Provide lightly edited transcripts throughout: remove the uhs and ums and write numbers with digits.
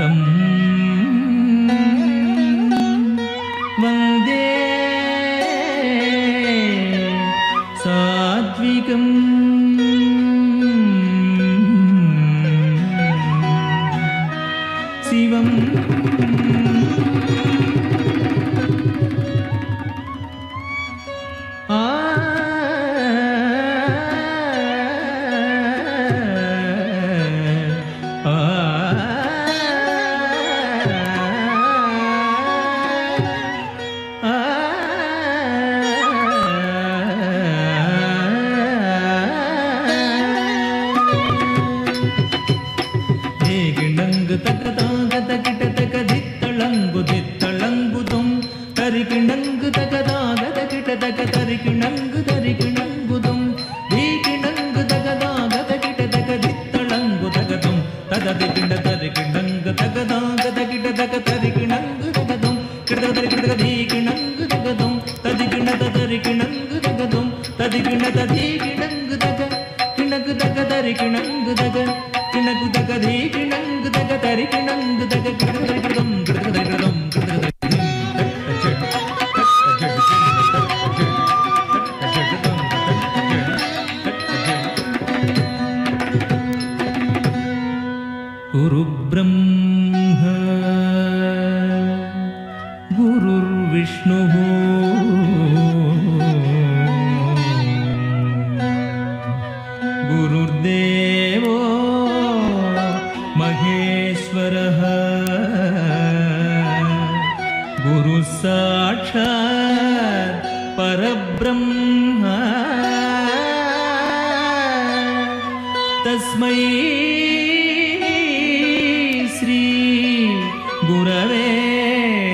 तं वन्दे सात्विकं शिवं गुरुर्ब्रह्मा गुरुर्विष्णुः गुरुर्देवो महेश्वरः गुरुः साक्षात् परब्रह्म तस्मै श्री गुरवे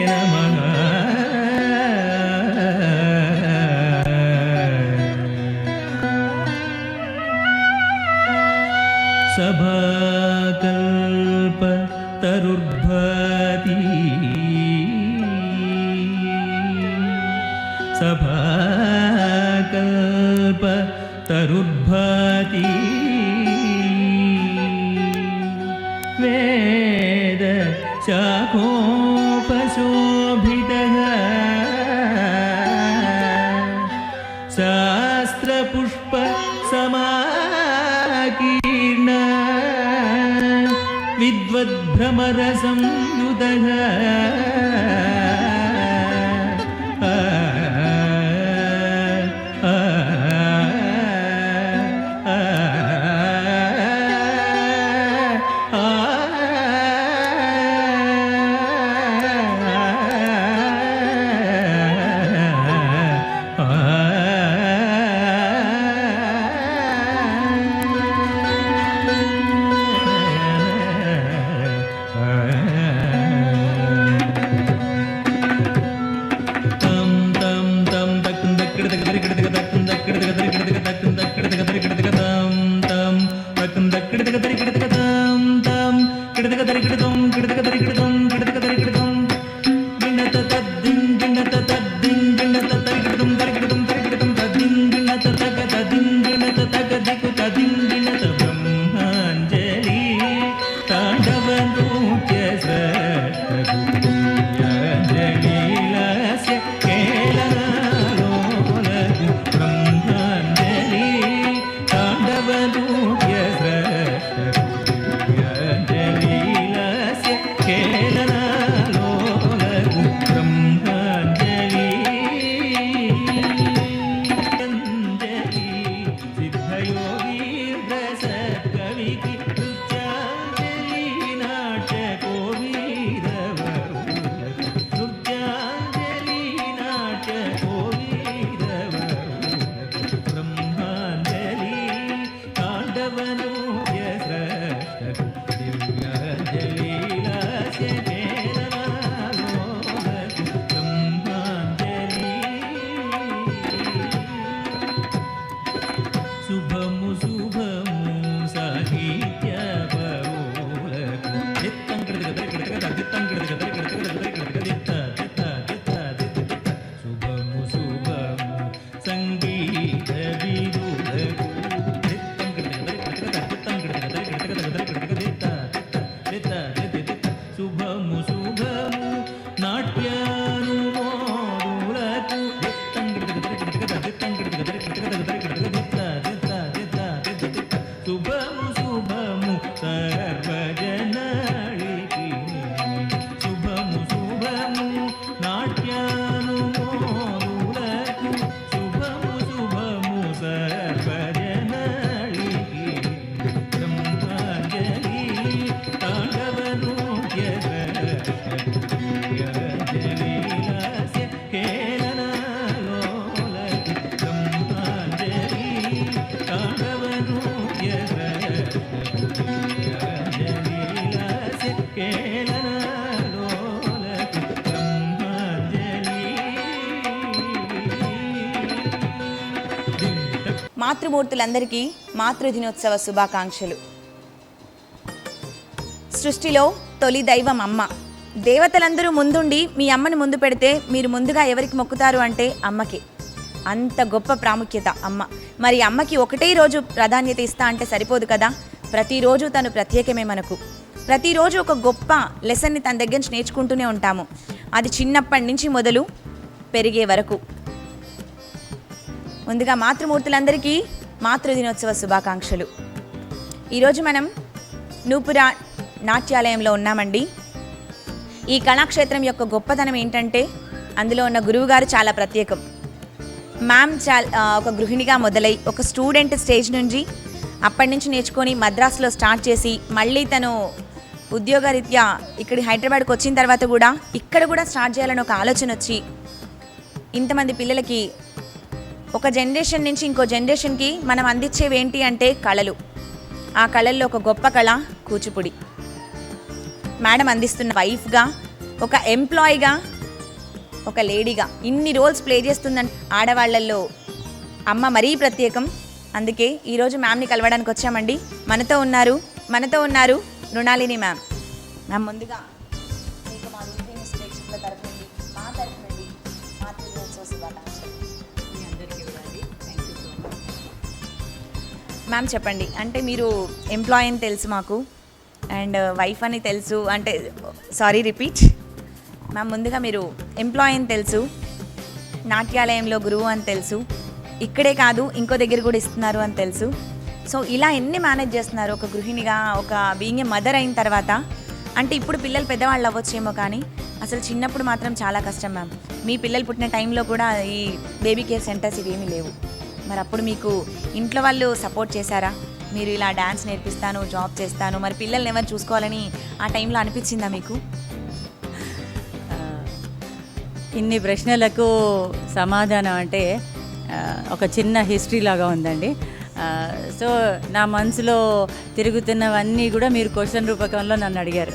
नमः। सभाकल्प तरुर्भवति सभाकल्प तरुर्भवति वेद शाखोपशोभितः शास्त्रपुष्प समाकीर्ण विद्वद्भ्रमर संयुतः కేళనలోలకి బ్రహ్మాంజలి. మాతృమూర్తులందరికీ మాతృదినోత్సవ శుభాకాంక్షలు. సృష్టిలో తొలి దైవం అమ్మ. దేవతలందరూ ముందుండి మీ అమ్మని ముందు పెడితే మీరు ముందుగా ఎవరికి మొక్కుతారు అంటే అమ్మకి. అంత గొప్ప ప్రాముఖ్యత అమ్మ. మరి అమ్మకి ఒకటే రోజు ప్రాధాన్యత ఇస్తా అంటే సరిపోదు కదా. ప్రతిరోజు తను ప్రత్యేకమే మనకు. ప్రతిరోజు ఒక గొప్ప లెసన్ని తన దగ్గర నుంచి నేర్చుకుంటూనే ఉంటాము. అది చిన్నప్పటి నుంచి మొదలు పెరిగే వరకు. ముందుగా మాతృమూర్తులందరికీ మాతృదినోత్సవ శుభాకాంక్షలు. ఈరోజు మనం నూపురా నాట్యాలయంలో ఉన్నామండి. ఈ కళాక్షేత్రం యొక్క గొప్పతనం ఏంటంటే అందులో ఉన్న గురువుగారు చాలా ప్రత్యేకం. మ్యామ్ ఒక గృహిణిగా మొదలై ఒక స్టూడెంట్ స్టేజ్ నుంచి అప్పటి నుంచి నేర్చుకొని మద్రాసులో స్టార్ట్ చేసి మళ్ళీ తను ఉద్యోగరీత్యా ఇక్కడి హైదరాబాద్కి వచ్చిన తర్వాత కూడా ఇక్కడ కూడా స్టార్ట్ చేయాలని ఒక ఆలోచన వచ్చి ఇంతమంది పిల్లలకి ఒక జనరేషన్ నుంచి ఇంకో జనరేషన్కి మనం అందించేవి ఏంటి అంటే కళలు. ఆ కళల్లో ఒక గొప్ప కళ కూచిపూడి. మేడం అందిస్తున్న వైఫ్గా, ఒక ఎంప్లాయీగా, ఒక లేడీగా ఇన్ని రోల్స్ ప్లే చేస్తుందని ఆడవాళ్లలో అమ్మ మరీ ప్రత్యేకం. అందుకే ఈరోజు మ్యామ్ని కలవడానికి వచ్చామండి. మనతో ఉన్నారు మృణాలిని మ్యామ్. మ్యామ్ ముందుగా మీకు మా న్యూస్ ప్రేక్షకుల తరఫు నుండి మా తరఫు నుండి మాతృదినోత్సవ శుభాకాంక్షలు. మ్యామ్ చెప్పండి, అంటే మీరు ఎంప్లాయీ అని తెలుసు మాకు అండ్ వైఫ్ అని తెలుసు, అంటే సారీ రిపీట్ మ్యామ్. ముందుగా మీరు ఎంప్లాయీ అని తెలుసు, నాట్యాలయంలో గురువు అని తెలుసు, ఇక్కడే కాదు ఇంకో దగ్గర కూడా ఇస్తున్నారు అని తెలుసు. సో ఇలా ఎన్ని మేనేజ్ చేస్తున్నారు ఒక గృహిణిగా, ఒక బీయింగ్ ఏ మదర్ అయిన తర్వాత? అంటే ఇప్పుడు పిల్లలు పెద్దవాళ్ళు అవ్వచ్చేమో కానీ అసలు చిన్నప్పుడు మాత్రం చాలా కష్టం మ్యామ్. మీ పిల్లలు పుట్టిన టైంలో కూడా ఈ బేబీ కేర్ సెంటర్స్ ఇవేమీ లేవు. మరి అప్పుడు మీకు ఇంట్లో వాళ్ళు సపోర్ట్ చేశారా? మీరు ఇలా డ్యాన్స్ నేర్పిస్తాను, జాబ్ చేస్తాను, మరి పిల్లల్ని ఎవరు చూసుకోవాలని ఆ టైంలో అనిపించిందా మీకు? ఇన్ని ప్రశ్నలకు సమాధానం అంటే ఒక చిన్న హిస్టరీ లాగా ఉందండి. సో నా మనసులో తిరుగుతున్నవన్నీ కూడా మీరు క్వశ్చన్ రూపకంలో నన్ను అడిగారు.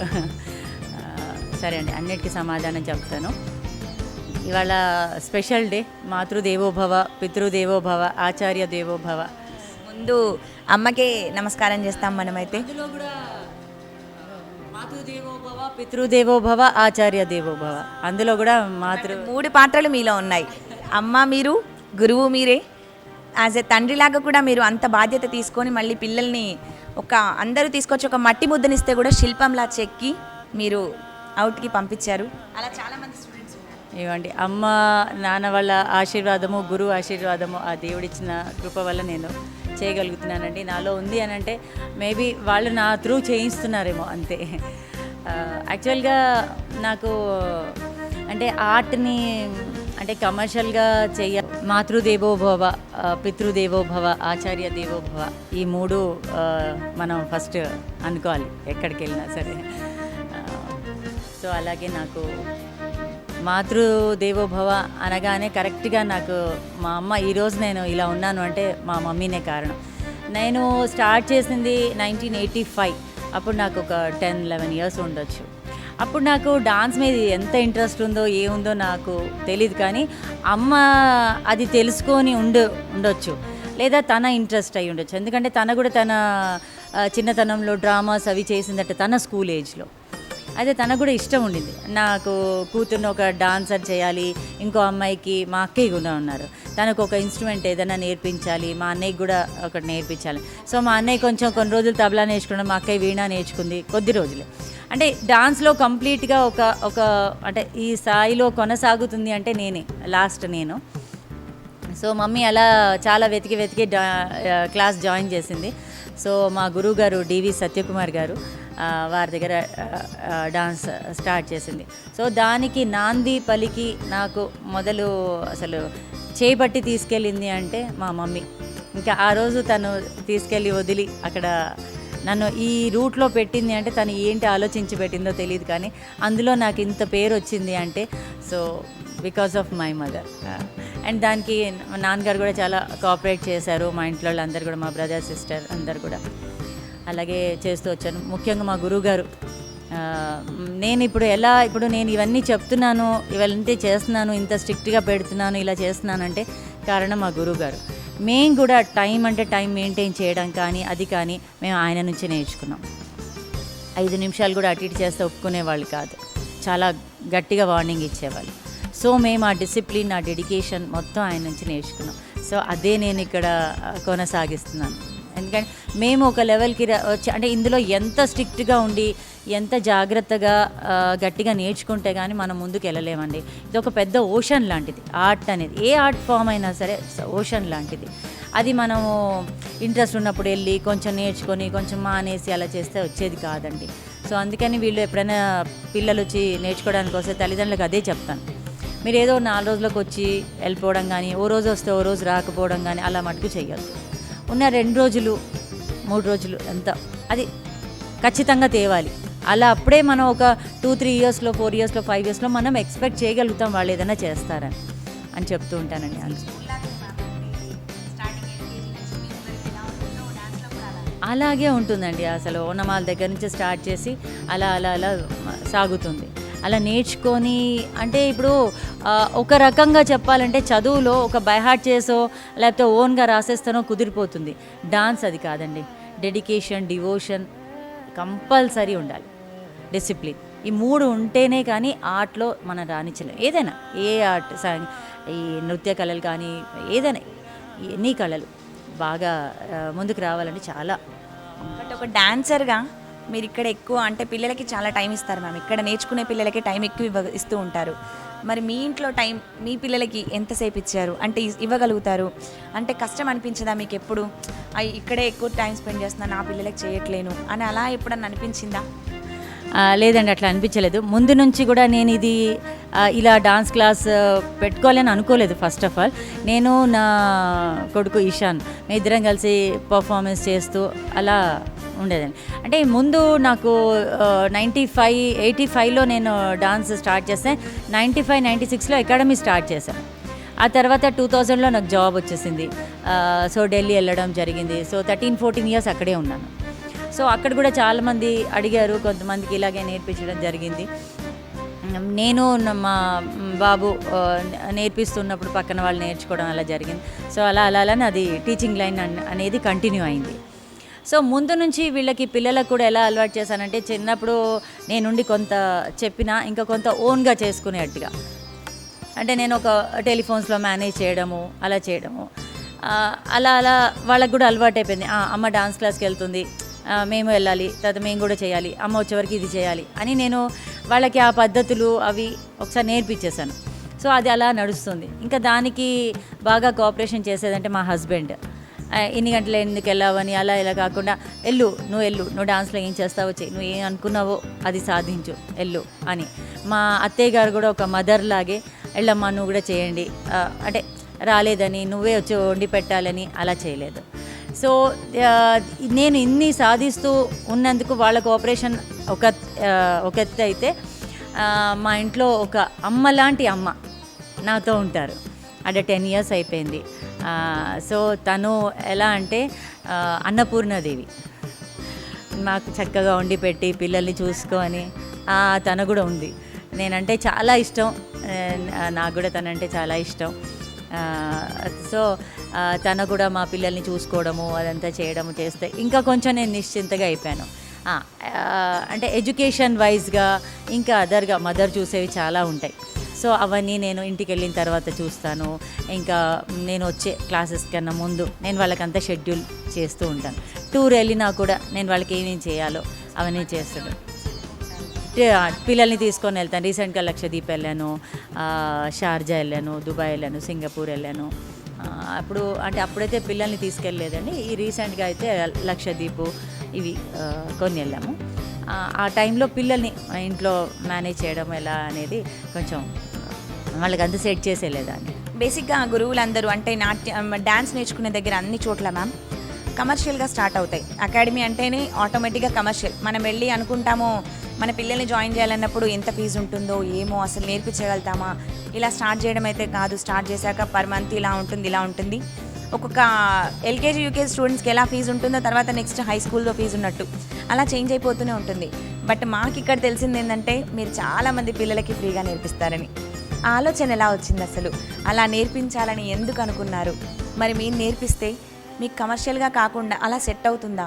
సరే అండి, అన్నిటికీ సమాధానం చెప్తాను. ఇవాళ స్పెషల్ డే. మాతృదేవోభవ, పితృదేవోభవ, ఆచార్య దేవోభవ. ముందు అమ్మకే నమస్కారం చేస్తాం మనమైతే. అందులో కూడా మాతృదేవోభవ, పితృదేవోభవ, ఆచార్య దేవోభవ. అందులో కూడా మూడు పాత్రలు మీలో ఉన్నాయి. అమ్మ మీరు, గురువు మీరే. యాజ్ ఎ తండ్రిలాగా కూడా మీరు అంత బాధ్యత తీసుకొని మళ్ళీ పిల్లల్ని అందరూ తీసుకొచ్చి ఒక మట్టి ముద్దనిస్తే కూడా శిల్పంలా చెక్కి మీరు అవుట్కి పంపించారు. అలా చాలామంది స్టూడెంట్స్ ఇవ్వండి. అమ్మ నాన్న వాళ్ళ ఆశీర్వాదము, గురువు ఆశీర్వాదము, ఆ దేవుడిచ్చిన కృప వల్ల నేను చేయగలుగుతున్నానండి. నాలో ఉంది అని అంటే మేబీ వాళ్ళు నా త్రూ చేయిస్తున్నారేమో అంతే. యాక్చువల్గా నాకు అంటే ఆర్ట్ని అంటే కమర్షియల్గా మాతృదేవోభవ, పితృదేవోభవ, ఆచార్య దేవోభవ, ఈ మూడు మనం ఫస్ట్ అనుకోవాలి ఎక్కడికి వెళ్ళినా సరే. సో అలాగే నాకు మాతృదేవోభవ అనగానే కరెక్ట్గా నాకు మా అమ్మ, ఈరోజు నేను ఇలా ఉన్నాను అంటే మా మమ్మీనే కారణం. నేను స్టార్ట్ చేసింది 1985. అప్పుడు నాకు ఒక 10-11 ఇయర్స్ ఉండొచ్చు. అప్పుడు నాకు డాన్స్ మీద ఎంత ఇంట్రెస్ట్ ఉందో ఏముందో నాకు తెలియదు, కానీ అమ్మ అది తెలుసుకొని ఉండొచ్చు, లేదా తన ఇంట్రెస్ట్ అయి ఉండొచ్చు. ఎందుకంటే తన కూడా తన చిన్నతనంలో డ్రామాస్ అవి చేసిందట తన స్కూల్ ఏజ్లో. అయితే తనకు కూడా ఇష్టం ఉండింది, నాకు కూతుర్ని ఒక డాన్సర్ చేయాలి, ఇంకో అమ్మాయికి మా అక్కయ్య కూడా ఉన్నారు, తనకు ఒక ఇన్స్ట్రుమెంట్ ఏదైనా నేర్పించాలి, మా అన్నయ్యకి కూడా ఒకటి నేర్పించాలి. సో మా అన్నయ్య కొంచెం కొన్ని రోజులు తబలా నేర్చుకున్నాం, మా అక్కయ్య వీణా నేర్చుకుంది కొద్ది రోజులే. అంటే డాన్స్లో కంప్లీట్గా ఒక అంటే ఈ స్థాయిలో కొనసాగుతుంది అంటే లాస్ట్ నేను. సో మమ్మీ అలా చాలా వెతికి క్లాస్ జాయిన్ చేసింది. సో మా గురువు గారు డివి సత్యకుమార్ గారు, వారి దగ్గర డాన్స్ స్టార్ట్ చేసింది. సో దానికి నాంది పలికి నాకు మొదలు అసలు చేపట్టి తీసుకెళ్ళింది అంటే మా మమ్మీ. ఇంకా ఆ రోజు తను తీసుకెళ్ళి వదిలి అక్కడ నన్ను ఈ రూట్లో పెట్టింది అంటే తను ఏంటి ఆలోచించి పెట్టిందో తెలియదు, కానీ అందులో నాకు ఇంత పేరు వచ్చింది అంటే so because of my mother. And దానికి మా నాన్నగారు కూడా చాలా కోఆపరేట్ చేశారు, మా ఇంట్లో వాళ్ళందరూ కూడా, మా బ్రదర్ సిస్టర్ అందరు కూడా అలాగే చేస్తూ వచ్చాను. ముఖ్యంగా మా గురువుగారు నేను ఇప్పుడు నేను ఇవన్నీ చెప్తున్నాను, ఇవన్నీ చేస్తున్నాను, ఇంత స్ట్రిక్ట్గా పెడుతున్నాను, ఇలా చేస్తున్నానంటే కారణం మా గురువుగారు. మేము కూడా టైం మెయింటైన్ చేయడం కానీ అది కానీ మేము ఆయన నుంచి నేర్చుకున్నాం. 5 నిమిషాలు కూడా అటు ఇటు చేస్తే ఒప్పుకునేవాళ్ళు కాదు, చాలా గట్టిగా వార్నింగ్ ఇచ్చేవాళ్ళు. సో మేము ఆ డిసిప్లిన్, ఆ డెడికేషన్ మొత్తం ఆయన నుంచి నేర్చుకున్నాం. సో అదే నేను ఇక్కడ కొనసాగిస్తున్నాను. ఎందుకంటే మేము ఒక లెవెల్కి వచ్చి, అంటే ఇందులో ఎంత స్ట్రిక్ట్గా ఉండి ఎంత జాగ్రత్తగా గట్టిగా నేర్చుకుంటే కానీ మనం ముందుకు వెళ్ళలేమండి. ఇది ఒక పెద్ద ఓషన్ లాంటిది ఆర్ట్ అనేది. ఏ ఆర్ట్ ఫామ్ అయినా సరే ఓషన్ లాంటిది. అది మనము ఇంట్రెస్ట్ ఉన్నప్పుడు వెళ్ళి కొంచెం నేర్చుకొని కొంచెం మానేసి అలా చేస్తే వచ్చేది కాదండి. సో అందుకని వీళ్ళు ఎప్పుడైనా పిల్లలు వచ్చి నేర్చుకోవడానికి వస్తే తల్లిదండ్రులకు అదే చెప్తాను, మీరు ఏదో 4 రోజులకు వచ్చి వెళ్ళిపోవడం కానీ, ఓ రోజు వస్తే ఓ రోజు రాకపోవడం కానీ అలా మటుకు చేయొద్దు. ఉన్న 2 రోజులు 3 రోజులు ఎంత అది ఖచ్చితంగా తేవాలి. అలా అప్పుడే మనం ఒక 2-3 ఇయర్స్లో 4 ఇయర్స్లో 5 ఇయర్స్లో మనం ఎక్స్పెక్ట్ చేయగలుగుతాం వాళ్ళు ఏదైనా చేస్తారని అని చెప్తూ ఉంటానండి. అలాగే ఉంటుందండి. అసలు ఓనమాల దగ్గర నుంచి స్టార్ట్ చేసి అలా అలా అలా సాగుతుంది. అలా నేర్చుకొని, అంటే ఇప్పుడు ఒక రకంగా చెప్పాలంటే చదువులో ఒక బైహార్ట్ చేసో లేకపోతే ఓన్గా రాసేస్తానో కుదిరిపోతుంది. డాన్స్ అది కాదండి. డెడికేషన్, డివోషన్ కంపల్సరీ ఉండాలి, డిసిప్లిన్. ఈ 3 ఉంటేనే కానీ ఆర్ట్లో మనం రాణించలేం. ఏదైనా ఏ ఆర్ట్, ఈ నృత్య కళలు కానీ ఏదైనా ఎన్ని కళలు బాగా ముందుకు రావాలంటే చాలా. బట్ ఒక డాన్సర్గా మీరు ఇక్కడ ఎక్కువ, అంటే పిల్లలకి చాలా టైం ఇస్తారు మ్యామ్. ఇక్కడ నేర్చుకునే పిల్లలకి టైం ఎక్కువ ఇస్తూ ఉంటారు. మరి మీ ఇంట్లో టైం మీ పిల్లలకి ఎంతసేపు ఇచ్చారు, అంటే ఇవ్వగలుగుతారు? అంటే కష్టం అనిపించదా మీకు ఎప్పుడు, ఇక్కడే ఎక్కువ టైం స్పెండ్ చేస్తున్నా, నా పిల్లలకి చేయట్లేను అని అలా ఎప్పుడన్నా అనిపించిందా? లేదండి, అట్లా అనిపించలేదు. ముందు నుంచి కూడా నేను ఇది ఇలా డాన్స్ క్లాస్ పెట్టుకోవాలని అనుకోలేదు. ఫస్ట్ ఆఫ్ ఆల్ నేను నా కొడుకు ఇషాన్ మేము ఇద్దరం కలిసి పర్ఫార్మెన్స్ చేస్తూ అలా ఉండేదండి. అంటే ముందు నాకు 85-85లో నేను డాన్స్ స్టార్ట్ చేస్తే 95-96లో అకాడమీ స్టార్ట్ చేశాను. ఆ తర్వాత 2000లో నాకు జాబ్ వచ్చేసింది. సో ఢిల్లీ వెళ్ళడం జరిగింది. సో 13-14 ఇయర్స్ అక్కడే ఉన్నాను. సో అక్కడ కూడా చాలామంది అడిగారు, కొంతమందికి ఇలాగే నేర్పించడం జరిగింది. నేను మా బాబు నేర్పిస్తున్నప్పుడు పక్కన వాళ్ళు నేర్చుకోవడం అలా జరిగింది. సో అలా అది టీచింగ్ లైన్ అనేది కంటిన్యూ అయింది. సో ముందు నుంచి వీళ్ళకి పిల్లలకు కూడా ఎలా అలవాటు చేశానంటే, చిన్నప్పుడు నేనుండి కొంత చెప్పినా ఇంకా కొంత ఓన్గా చేసుకునేట్టుగా, అంటే నేను ఒక టెలిఫోన్స్లో మేనేజ్ చేయడము అలా చేయడము, అలా వాళ్ళకు కూడా అలవాటు అయిపోయింది. అమ్మ డాన్స్ క్లాస్కి వెళ్తుంది, మేము వెళ్ళాలి, తర్వాత మేము కూడా చేయాలి, అమ్మ వచ్చేవరకు ఇది చేయాలి అని నేను వాళ్ళకి ఆ పద్ధతులు అవి ఒకసారి నేర్పించేశాను. సో అది అలా నడుస్తుంది. ఇంకా దానికి బాగా కోఆపరేషన్ చేసేదంటే మా హస్బెండ్. ఇన్ని గంటలు ఎందుకు వెళ్ళావని అలా ఇలా కాకుండా, నువ్వు డాన్స్లో ఏం చేస్తావో చెయ్యి, నువ్వు ఏం అనుకున్నావో అది సాధించు, వెళ్ళు అని. మా అత్తయ్య గారు కూడా ఒక మదర్ లాగే, వెళ్ళమ్మా నువ్వు కూడా చేయండి, అంటే రాలేదని నువ్వే వచ్చి వండి పెట్టాలని అలా చేయలేదు. సో నేను ఇన్ని సాధిస్తూ ఉన్నందుకు వాళ్ళ కోఆపరేషన్ ఒక ఎత్తు అయితే, మా ఇంట్లో ఒక అమ్మ లాంటి అమ్మ నాతో ఉంటారు. అంటే 10 ఇయర్స్ అయిపోయింది. సో తను ఎలా అంటే అన్నపూర్ణాదేవి, మాకు చక్కగా వండి పెట్టి పిల్లల్ని చూసుకొని తను కూడా ఉంది. నేనంటే చాలా ఇష్టం, నాకు కూడా తనంటే చాలా ఇష్టం. సో తను కూడా మా పిల్లల్ని చూసుకోవడము అదంతా చేయడము చేస్తే ఇంకా కొంచెం నేను నిశ్చింతగా అయిపోయాను. అంటే ఎడ్యుకేషన్ వైజ్గా ఇంకా అదర్గా మదర్ చూసేవి చాలా ఉంటాయి. సో అవన్నీ నేను ఇంటికి వెళ్ళిన తర్వాత చూస్తాను. ఇంకా నేను వచ్చే క్లాసెస్ కన్నా ముందు నేను వాళ్ళకంతా షెడ్యూల్ చేస్తూ ఉంటాను. టూర్ వెళ్ళినా కూడా నేను వాళ్ళకి ఏమేమి చేయాలో అవన్నీ చేస్తాను. పిల్లల్ని తీసుకొని వెళ్తాను. రీసెంట్గా లక్షద్వీప్ వెళ్ళాను, షార్జా వెళ్ళాను, దుబాయ్ వెళ్ళాను, సింగపూర్ వెళ్ళాను. అప్పుడైతే పిల్లల్ని తీసుకెళ్ళలేదండి. ఈ రీసెంట్గా అయితే లక్షద్వీప్ ఇవి కొన్ని వెళ్ళాము. ఆ టైంలో పిల్లల్ని ఇంట్లో మేనేజ్ చేయడం ఎలా అనేది కొంచెం వాళ్ళకి అంత సెట్ చేసేలేదాన్ని. బేసిక్గా గురువులందరూ అంటే డ్యాన్స్ నేర్చుకునే దగ్గర అన్ని చోట్ల మ్యామ్ కమర్షియల్గా స్టార్ట్ అవుతాయి. అకాడమీ అంటేనే ఆటోమేటిక్గా కమర్షియల్. మనం వెళ్ళి అనుకుంటామో మన పిల్లల్ని జాయిన్ చేయాలన్నప్పుడు ఎంత ఫీజు ఉంటుందో ఏమో, అసలు నేర్పించగలుగుతామా, ఇలా స్టార్ట్ చేయడం అయితే కాదు. స్టార్ట్ చేశాక పర్ మంత్ ఇలా ఉంటుంది. ఒక్కొక్క ఎల్కేజీ యూకేజీ స్టూడెంట్స్కి ఎలా ఫీజు ఉంటుందో తర్వాత నెక్స్ట్ హై స్కూల్లో ఫీజు ఉన్నట్టు అలా చేంజ్ అయిపోతూనే ఉంటుంది. బట్ మాకు ఇక్కడ తెలిసింది ఏంటంటే మీరు చాలామంది పిల్లలకి ఫ్రీగా నేర్పిస్తారని. ఆ ఆలోచన ఎలా వచ్చింది అసలు? అలా నేర్పించాలని ఎందుకు అనుకున్నారు? మరి మీరు నేర్పిస్తే మీకు కమర్షియల్గా కాకుండా అలా సెట్ అవుతుందా?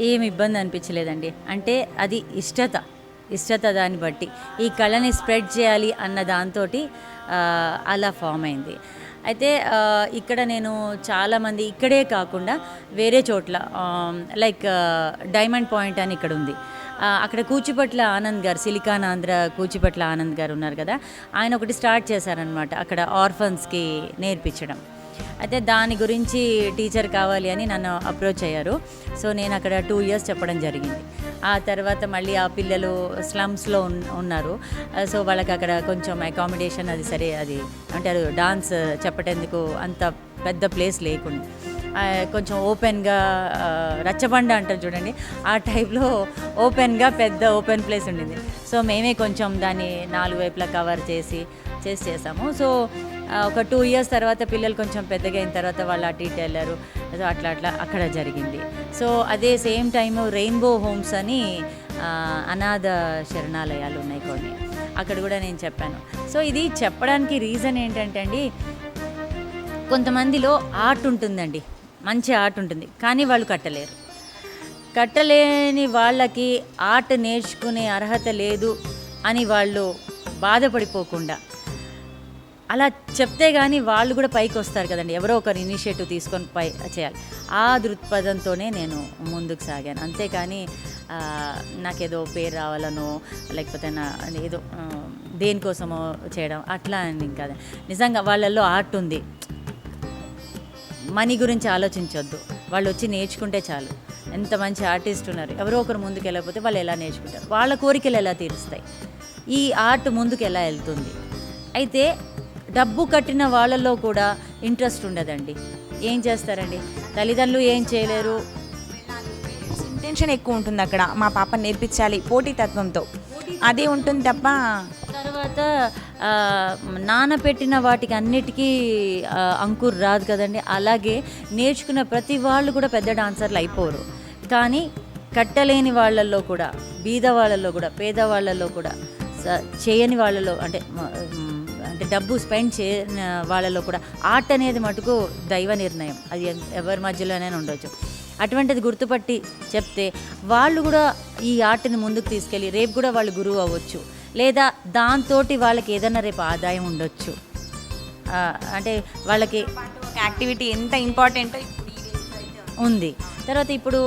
ఏమి ఇబ్బంది అనిపించలేదండి. అంటే అది ఇష్టత దాన్ని బట్టి ఈ కళని స్ప్రెడ్ చేయాలి అన్న దాంతో అలా ఫామ్ అయింది. అయితే ఇక్కడ నేను చాలామంది ఇక్కడే కాకుండా వేరే చోట్ల లైక్ డైమండ్ పాయింట్ అని ఇక్కడ ఉంది. అక్కడ కూచిపట్ల ఆనంద్ గారు, సిలికాన్ ఆంధ్ర కూచిపట్ల ఆనంద్ గారు ఉన్నారు కదా, ఆయన ఒకటి స్టార్ట్ చేశారనమాట అక్కడ ఆర్ఫన్స్కి నేర్పించడం. అయితే దాని గురించి టీచర్ కావాలి అని నన్ను అప్రోచ్ అయ్యారు. సో నేను అక్కడ 2 years చెప్పడం జరిగింది. ఆ తర్వాత మళ్ళీ ఆ పిల్లలు స్లమ్స్లో ఉన్నారు. సో వాళ్ళకి అక్కడ కొంచెం అకామిడేషన్ అది సరే, అది అంటే అది డాన్స్ చెప్పటేందుకు అంత పెద్ద ప్లేస్ లేకుండా కొంచెం ఓపెన్గా రచ్చబండ అంటారు చూడండి, ఆ టైప్లో ఓపెన్గా పెద్ద ఓపెన్ ప్లేస్ ఉండింది. సో మేమే కొంచెం దాన్ని 4 వైపులా కవర్ చేసాము. సో ఒక 2 years తర్వాత పిల్లలు కొంచెం పెద్దగా అయిన తర్వాత వాళ్ళు అటు ఇటు వెళ్ళారు. సో అట్లా అక్కడ జరిగింది. సో అదే సేమ్ టైము రెయిన్బో హోమ్స్ అని అనాథ శరణాలయాలు ఉన్నాయి కొన్ని, అక్కడ కూడా నేను చెప్పాను. సో ఇది చెప్పడానికి రీజన్ ఏంటంటే అండి, కొంతమందిలో ఆర్ట్ ఉంటుందండి, మంచి ఆర్ట్ ఉంటుంది, కానీ వాళ్ళు కట్టలేని వాళ్ళకి ఆర్ట్ నేర్చుకునే అర్హత లేదు అని వాళ్ళు బాధపడిపోకుండా అలా చెప్తే కానీ వాళ్ళు కూడా పైకి వస్తారు కదండి. ఎవరో ఒకరు ఇనిషియేటివ్ తీసుకొని చేయాలి. ఆ దృక్పథంతోనే నేను ముందుకు సాగాను. అంతేకాని నాకేదో పేరు రావాలనో లేకపోతే ఏదో దేనికోసమో చేయడం అట్లా అని కాదు. నిజంగా వాళ్ళల్లో ఆర్ట్ ఉంది, మనీ గురించి ఆలోచించొద్దు, వాళ్ళు వచ్చి నేర్చుకుంటే చాలు. ఎంత మంచి ఆర్టిస్ట్ ఉన్నారు, ఎవరో ఒకరు ముందుకు వెళ్ళకపోతే వాళ్ళు ఎలా నేర్చుకుంటారు, వాళ్ళ కోరికలు ఎలా తీరుస్తాయి, ఈ ఆర్ట్ ముందుకు ఎలా వెళ్తుంది. అయితే డబ్బు కట్టిన వాళ్ళలో కూడా ఇంట్రెస్ట్ ఉండదండి. ఏం చేస్తారండి, తల్లిదండ్రులు ఏం చేయలేరు, ఇంటెన్షన్ ఎక్కువ ఉంటుంది అక్కడ. మా పాప నేర్పించాలి పోటీతత్వంతో, అదే ఉంటుంది తప్ప తర్వాత నానపెట్టిన వాటికి అన్నిటికీ అంకుర్ రాదు కదండి. అలాగే నేర్చుకున్న ప్రతి వాళ్ళు కూడా పెద్ద డాన్సర్లు అయిపోరు. కానీ కట్టలేని వాళ్ళల్లో కూడా, బీద వాళ్ళల్లో కూడా, పేదవాళ్ళల్లో కూడా, చేయని వాళ్ళలో అంటే డబ్బు స్పెండ్ చేయని వాళ్ళలో కూడా ఆర్ట్ అనేది మటుకు దైవ నిర్ణయం. అది ఎవరి మధ్యలోనైనా ఉండొచ్చు. అటువంటిది గుర్తుపట్టి చెప్తే వాళ్ళు కూడా ఈ ఆర్ట్ని ముందుకు తీసుకెళ్ళి రేపు కూడా వాళ్ళు గురువు అవ్వచ్చు, లేదా దాంతో వాళ్ళకి ఏదైనా రేపు ఆదాయం ఉండొచ్చు. అంటే వాళ్ళకి యాక్టివిటీ ఎంత ఇంపార్టెంటో ఉంది. తర్వాత ఇప్పుడు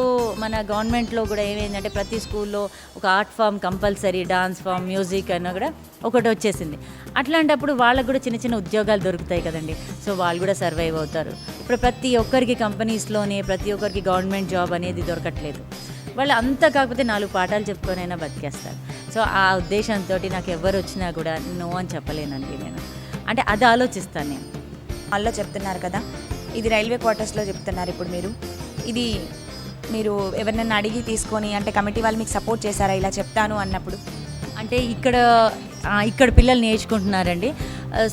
మన గవర్నమెంట్లో కూడా ఏమైందంటే ప్రతి స్కూల్లో ఒక art form compulsory, dance form, music అన్న కూడా ఒకటి వచ్చేసింది. అట్లాంటప్పుడు వాళ్ళకు కూడా చిన్న చిన్న ఉద్యోగాలు దొరుకుతాయి కదండి. సో వాళ్ళు కూడా సర్వైవ్ అవుతారు. ఇప్పుడు ప్రతి ఒక్కరికి కంపెనీస్లోనే ప్రతి ఒక్కరికి గవర్నమెంట్ జాబ్ అనేది దొరకట్లేదు. వాళ్ళు అంతా కాకపోతే 4 పాఠాలు చెప్పుకొనైనా బతికేస్తారు. సో ఆ ఉద్దేశంతో నాకు ఎవరు వచ్చినా కూడా నో అని చెప్పలేనండి నేను. అంటే అది ఆలోచిస్తాను నేను. వాళ్ళు చెప్తున్నారు కదా, ఇది రైల్వే క్వార్టర్స్లో చెప్తున్నారు. ఇప్పుడు ఇది మీరు ఎవరినైనా అడిగి తీసుకొని, అంటే కమిటీ వాళ్ళు మీకు సపోర్ట్ చేశారా ఇలా చెప్తాను అన్నప్పుడు? అంటే ఇక్కడ పిల్లలు నేర్చుకుంటున్నారండి.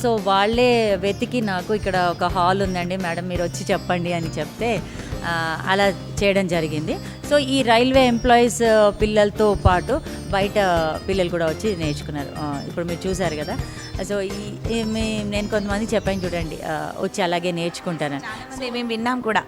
సో వాళ్ళే వెతికి నాకు ఇక్కడ ఒక హాల్ ఉందండి మేడం, మీరు వచ్చి చెప్పండి అని చెప్తే అలా చేయడం జరిగింది. సో ఈ రైల్వే ఎంప్లాయీస్ పిల్లలతో పాటు బయట పిల్లలు కూడా వచ్చి నేర్చుకున్నారు. ఇప్పుడు మీరు చూసారు కదా. సో నేను కొంతమంది చెప్పాను చూడండి, వచ్చి అలాగే నేర్చుకుంటానని. మేము విన్నాం కూడా,